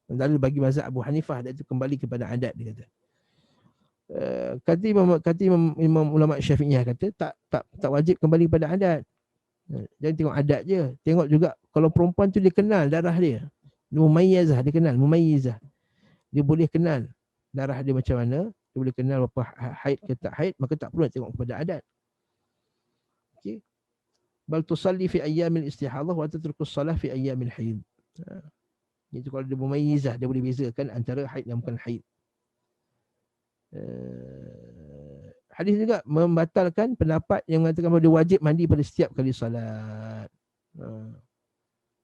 Dalil bagi mazhab Abu Hanifah iaitu kembali kepada adat, dia kata. Kata imam ulama Syafi'iyah kata tak wajib kembali kepada adat. Jangan tengok adat je, tengok juga kalau perempuan tu dia kenal darah dia. Mumayyizah, dia kenal mumayyizah. Dia boleh kenal darah dia macam mana, dia boleh kenal apa haid ke tak haid, maka tak perlu tengok kepada adat. Okey. Bal tusalli fi ayyamil istihadah wa tatruku as-salah fi ayyamil haid. Itu kalau dia mumayyizah, dia boleh bezakan antara haid dan bukan haid. Hadis juga membatalkan pendapat yang mengatakan bahawa dia wajib mandi pada setiap kali salat.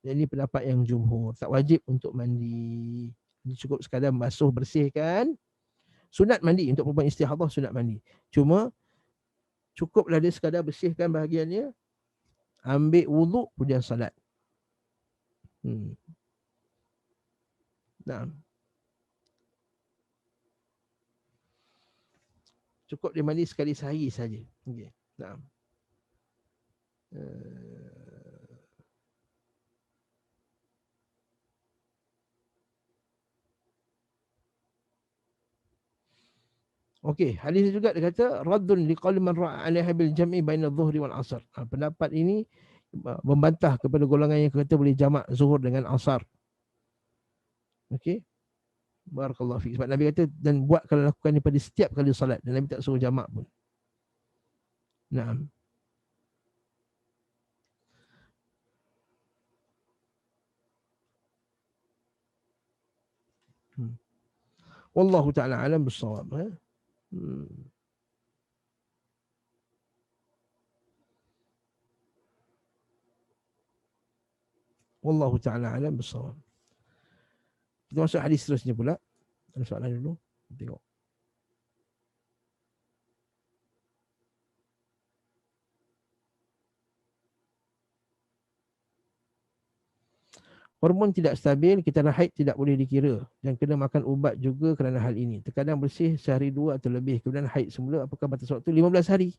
Jadi pendapat yang jumhur, tak wajib untuk mandi. Dia cukup sekadar basuh bersihkan. Sunat mandi untuk perempuan istihadah, sunat mandi. Cuma cukuplah dia sekadar bersihkan bahagiannya, ambil wuduk kemudian salat. Nah. Cukup dia mandi sekali sehari saja. Okey. Nah. Okey, hadis juga dia kata raddun liqauli man ra'a 'alaiha bil jam'i baina adh-dhuhri wal 'asr. Pendapat ini membantah kepada golongan yang kata boleh jamak zuhur dengan asar. Okey. Barakallahu fiik. Sebab Nabi kata dan buat kalau lakukan ini pada setiap kali salat, dan Nabi tak suruh jamak pun. Naam. Wallahu ta'ala alam bis-shawab. Wallahu ta'ala alam bis-shawab. Kita masuk hadis seterusnya pula. Ada soalan dulu? Tengok. Hormon tidak stabil, kita haid tidak boleh dikira dan kena makan ubat juga kerana hal ini. Terkadang bersih sehari 2 atau lebih, kemudian haid semula. Apakah batas waktu? 15 hari.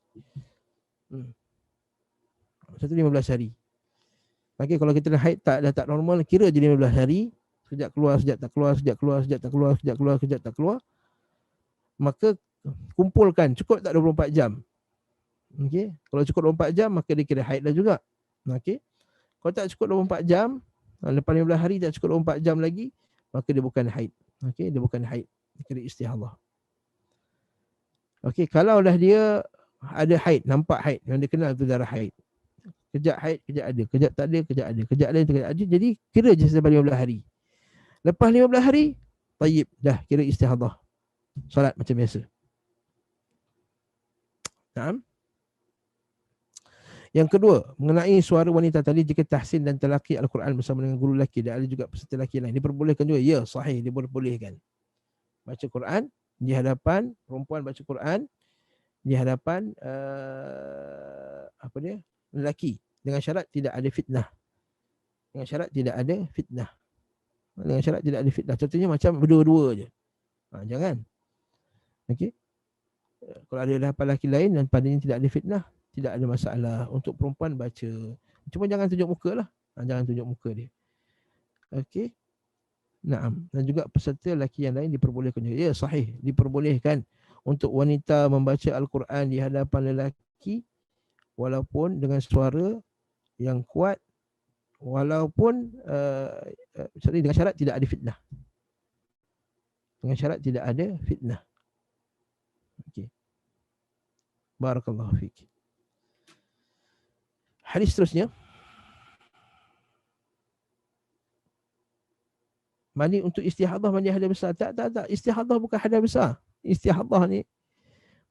Satu 15 hari. Okay, kalau kita haid dah tak normal, kira je 15 hari. Sekejap keluar, sekejap tak keluar, sekejap keluar, sekejap tak keluar, sekejap keluar, sekejap tak keluar. Maka kumpulkan, cukup tak 24 jam. Okay. Kalau cukup 24 jam, maka dia kira haid dah juga. Okay. Kalau tak cukup 24 jam, lepas 15 hari tak cukup 24 jam lagi, maka dia bukan haid. Okay, dia bukan haid. Dia kira istihadah. Okay, kalau dah dia ada haid, nampak haid, yang dia kenal tu darah haid. Kejap haid, kejap ada. Kejap tak ada, kejap ada. Kejap lain, kejap ada. Jadi kira je sampai 15 hari. Lepas 15 hari, tayyib. Dah kira istihadah. Solat macam biasa. Naam. Yang kedua, mengenai suara wanita tadi, jika tahsin dan telaki Al-Quran bersama dengan guru lelaki, dan ada juga peserta lelaki lain, diperbolehkan juga. Ya, sahih, diperbolehkan. Baca Quran di hadapan perempuan, baca Quran di hadapan lelaki, dengan syarat tidak ada fitnah. Dengan syarat tidak ada fitnah. Dengan syarat tidak ada fitnah. Contohnya macam berdua-dua je. Jangan. Okey. Kalau ada hadapan lelaki lain dan padanya tidak ada fitnah, tidak ada masalah. Untuk perempuan baca. Cuma jangan tunjuk muka lah. Jangan tunjuk muka dia. Okey. Naam. Dan juga peserta lelaki yang lain diperbolehkan juga. Ya, sahih. Diperbolehkan untuk wanita membaca Al-Quran di hadapan lelaki walaupun dengan suara yang kuat, walaupun dengan syarat tidak ada fitnah. Dengan syarat tidak ada fitnah. Okey. Barakallahu fiik. Hadis seterusnya. Mandi untuk istihadah, mandi hadas besar. Tak. Istihadah bukan hadas besar. Istihadah ni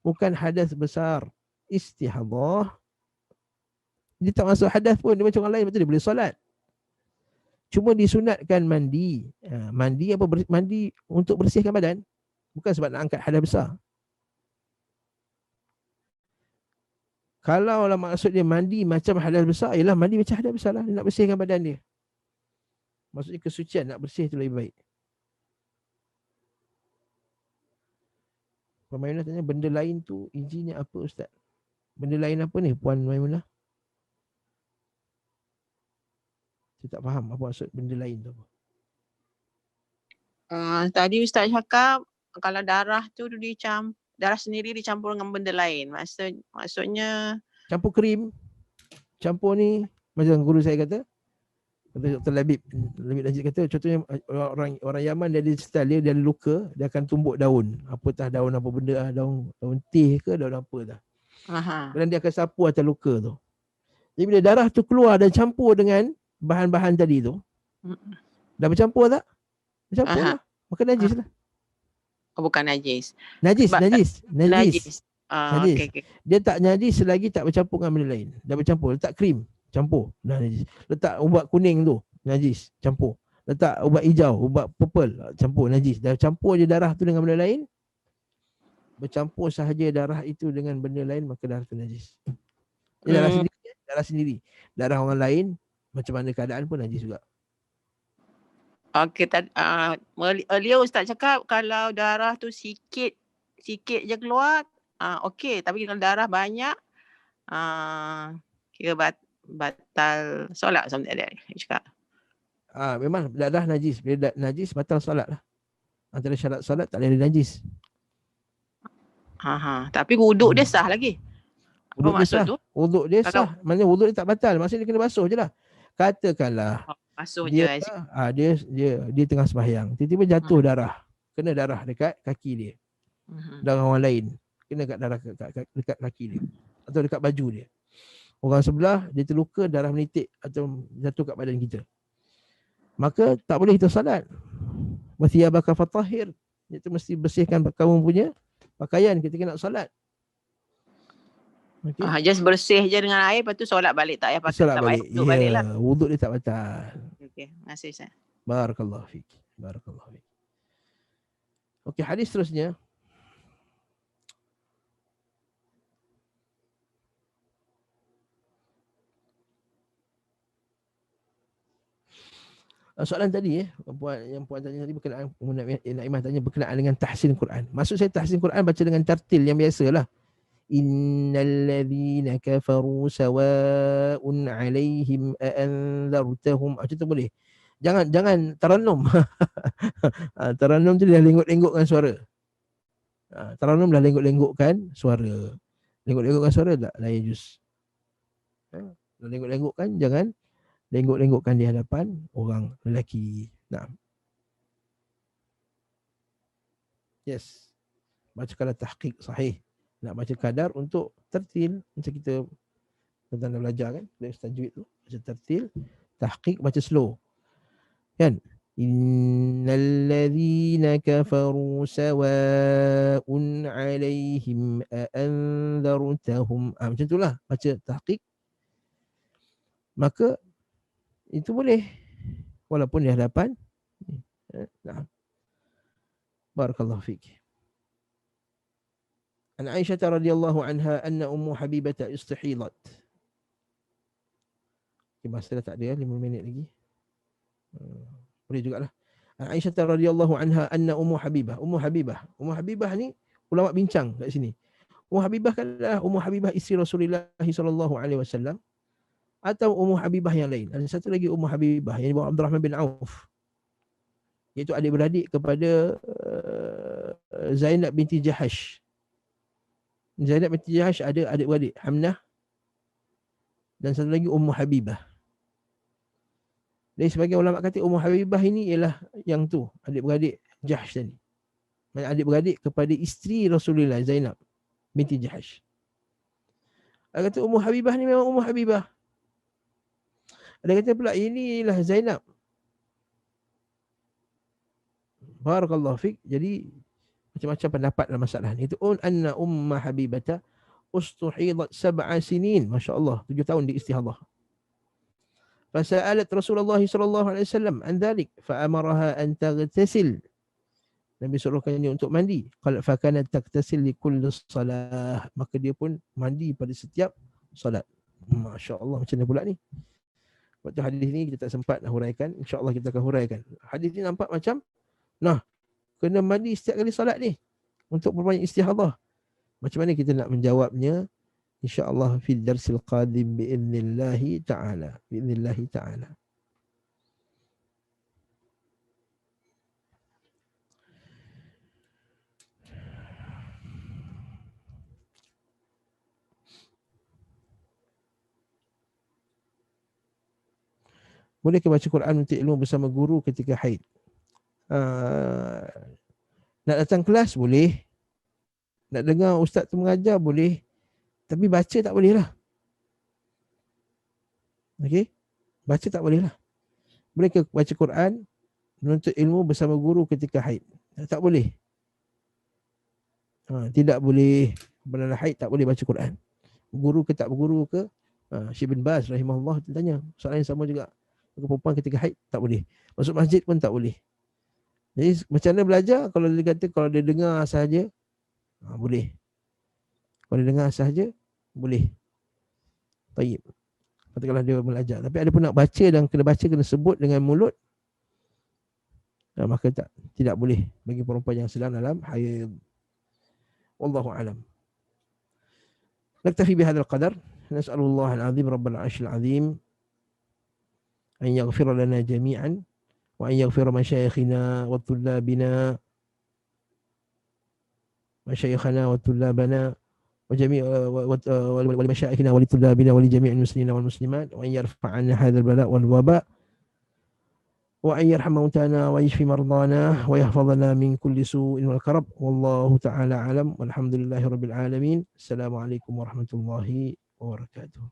bukan hadas besar. Istihadah dia tak masuk hadas pun. Dia macam orang lain, betul dia boleh solat. Cuma disunatkan mandi. Mandi apa? Mandi untuk bersihkan badan. Bukan sebab nak angkat hadas besar. Kalau lah maksud dia mandi macam hadas besar, ialah mandi macam hadas besar lah. Dia nak bersihkan badan dia. Maksudnya kesucian, nak bersih tu lebih baik. Puan Maimunah tanya, benda lain tu izinnya apa Ustaz? Benda lain apa ni Puan Maimunah? Saya tak faham apa maksud benda lain tu apa. Tadi Ustaz cakap kalau darah tu darah sendiri dicampur dengan benda lain. Maksudnya campur krim, campur ni macam guru saya kata Dr. Labib Najib kata, contohnya orang Yaman dia ada style dia ada luka, dia akan tumbuk daun. Apatah daun apa benda, daun teh ke daun apa dah. Dan dia akan sapu atas luka tu. Jadi bila darah tu keluar dan campur dengan bahan-bahan tadi tu, dah bercampur tak? Bercampur lah. Maka najis lah. Oh, bukan najis. Najis. Okay. Dia tak najis selagi tak bercampur dengan benda lain. Dah bercampur, letak krim, campur, dah najis. Letak ubat kuning tu, najis, campur. Letak ubat hijau, ubat purple, campur, najis. Dah campur je darah tu dengan benda lain, bercampur sahaja darah itu dengan benda lain, maka darah tu najis. Darah sendiri. Darah orang lain, macam mana keadaan pun najis juga. Okey, earlier Ustaz cakap kalau darah tu sikit je keluar, okey. Tapi kalau darah banyak, kira batal solat something like that. Cakap. Memang darah najis. Bila najis, batal solat lah. Antara syarat solat tak boleh najis. Tapi wuduk dia sah lagi. Wuduk dia sah. Wuduk dia sah. Maksudnya wuduk dia tak batal. Maksudnya dia kena basuh je lah. Katakanlah basuh dia dia tengah sembahyang, tiba-tiba jatuh darah, kena darah dekat kaki dia, darah orang lain kena kat darah dekat kaki dia atau dekat baju dia, orang sebelah dia terluka, darah menitik atau jatuh kat badan kita, maka tak boleh kita salat. Wathiyabaka fatahhir, itu mesti bersihkan kamu punya pakaian ketika nak salat. Okay. Just bersih je dengan air, lepas tu solat balik, tak payah pakai solat balik. Wuduk balik lah. Wuduk dia tak batal. Okey, terima kasih Ustaz. Barakallahu fiik. Okey, hadis seterusnya. Soalan tadi yang puan tanya tadi berkenaan, Naimah tanya berkenaan dengan tahsin Quran. Maksud saya tahsin Quran baca dengan tartil yang biasalah. Innal ladzina kafaru sawa'un 'alaihim a'anzartahum. Macam tu boleh. Jangan tarannum. Tarannum tu dah lenggok-lenggokkan suara. Tarannum dah lenggok-lenggokkan suara. Lenggok-lenggokkan suara la yajuz. Lenggok-lenggokkan, jangan lenggok-lenggokkan di hadapan orang lelaki. Naam. Yes. Bacakanlah tahqiq sahih. Nak baca kadar untuk tertil, macam kita tentang belajar kan, dari tajwid tu, baca tertil, tahqiq baca slow. Kan? Innal ladzina kafaru sawa'un 'alaihim a'anzartahum. Macam itulah baca tahqiq. Maka itu boleh walaupun di hadapan. Nah. Barakallahu fiik. An Aisyah radhiyallahu anha anna Ummu Habibah istihidat. Masa dah tak ada 5 minit lagi. Boleh jugalah. An Aisyah radhiyallahu anha anna Ummu Habibah ni ulama bincang kat sini. Ummu Habibah kan adalah Ummu Habibah isteri Rasulullah SAW atau Ummu Habibah yang lain. Ada satu lagi Ummu Habibah yang dibawa Abdurrahman bin Auf, iaitu adik-beradik kepada Zainab binti Jahash. Zainab binti Jahash ada adik-beradik, Hamnah dan satu lagi Ummu Habibah. Dan sebagian ulama kata Ummu Habibah ini ialah yang tu, adik-beradik Jahash tadi. Adik-beradik kepada isteri Rasulullah, Zainab binti Jahash. Ada kata Ummu Habibah ni memang Ummu Habibah. Ada kata pula inilah Zainab. Barakallahu fiik. Jadi macam-macam pendapat dalam masalah ni. Itu anna Ummu Habibata ustuhidat 7 sinin. Masya-Allah, 7 tahun di istihadah. Fasa'alat Rasulullah sallallahu alaihi wasallam an dhalik fa amaraha an taghtasil. Nabi suruhkannya untuk mandi. Qala fa kanat taghtasil li kulli salah. Maka dia pun mandi pada setiap solat. Masya-Allah, macam mana pula ni? Waktu hadis ni kita tak sempat nak huraikan. InsyaAllah kita akan huraikan. Hadis ni nampak macam kena mandi setiap kali solat ni untuk berbanyak istihadah. Macam mana kita nak menjawabnya? InsyaAllah fi darsil qadim bi'idhnillahi ta'ala. Bi'idhnillahi ta'ala. Bolehkah baca Quran untuk ilmu bersama guru ketika haid? Nak datang kelas boleh. Nak dengar ustaz tu mengajar boleh. Tapi baca tak boleh lah. Okey? Baca tak boleh lah. Bolehkah baca Quran menuntut ilmu bersama guru ketika haid? Tak boleh. Tidak boleh. Bila haid tak boleh baca Quran. Guru ke tak berguru ke? Syekh bin Baz rahimahullah tanya. Soalan yang sama juga. Perempuan ketika haid tak boleh. Masuk masjid pun tak boleh. Jadi macam mana belajar? Kalau dia kata kalau dia dengar sahaja, boleh. Kalau dia dengar sahaja, boleh. Baik. Katakanlah dia belajar. Tapi ada pun nak baca dan kena baca, kena sebut dengan mulut, maka tidak boleh bagi perempuan yang sedang dalam haid. Wallahu a'lam. Naktafi bihadzal qadar. Nas'alullah al-azim rabbal 'arsyil 'azim an yaghfir lana jami'an wa an yaghfir masyayikhina wa tullabina masyayikhana wa tullabana wa jami' wa masyayikhina wa tullabina wa li jami'il muslimina wal muslimat wa an yarfa' 'anna hadzal bala' wal waba' wa an yarham mautana wa yashfi mardana wa yahfazana min kulli su'in wal karab. Wallahu ta'ala alam. Walhamdulillahirabbil alamin. Assalamualaikum warahmatullahi wabarakatuh.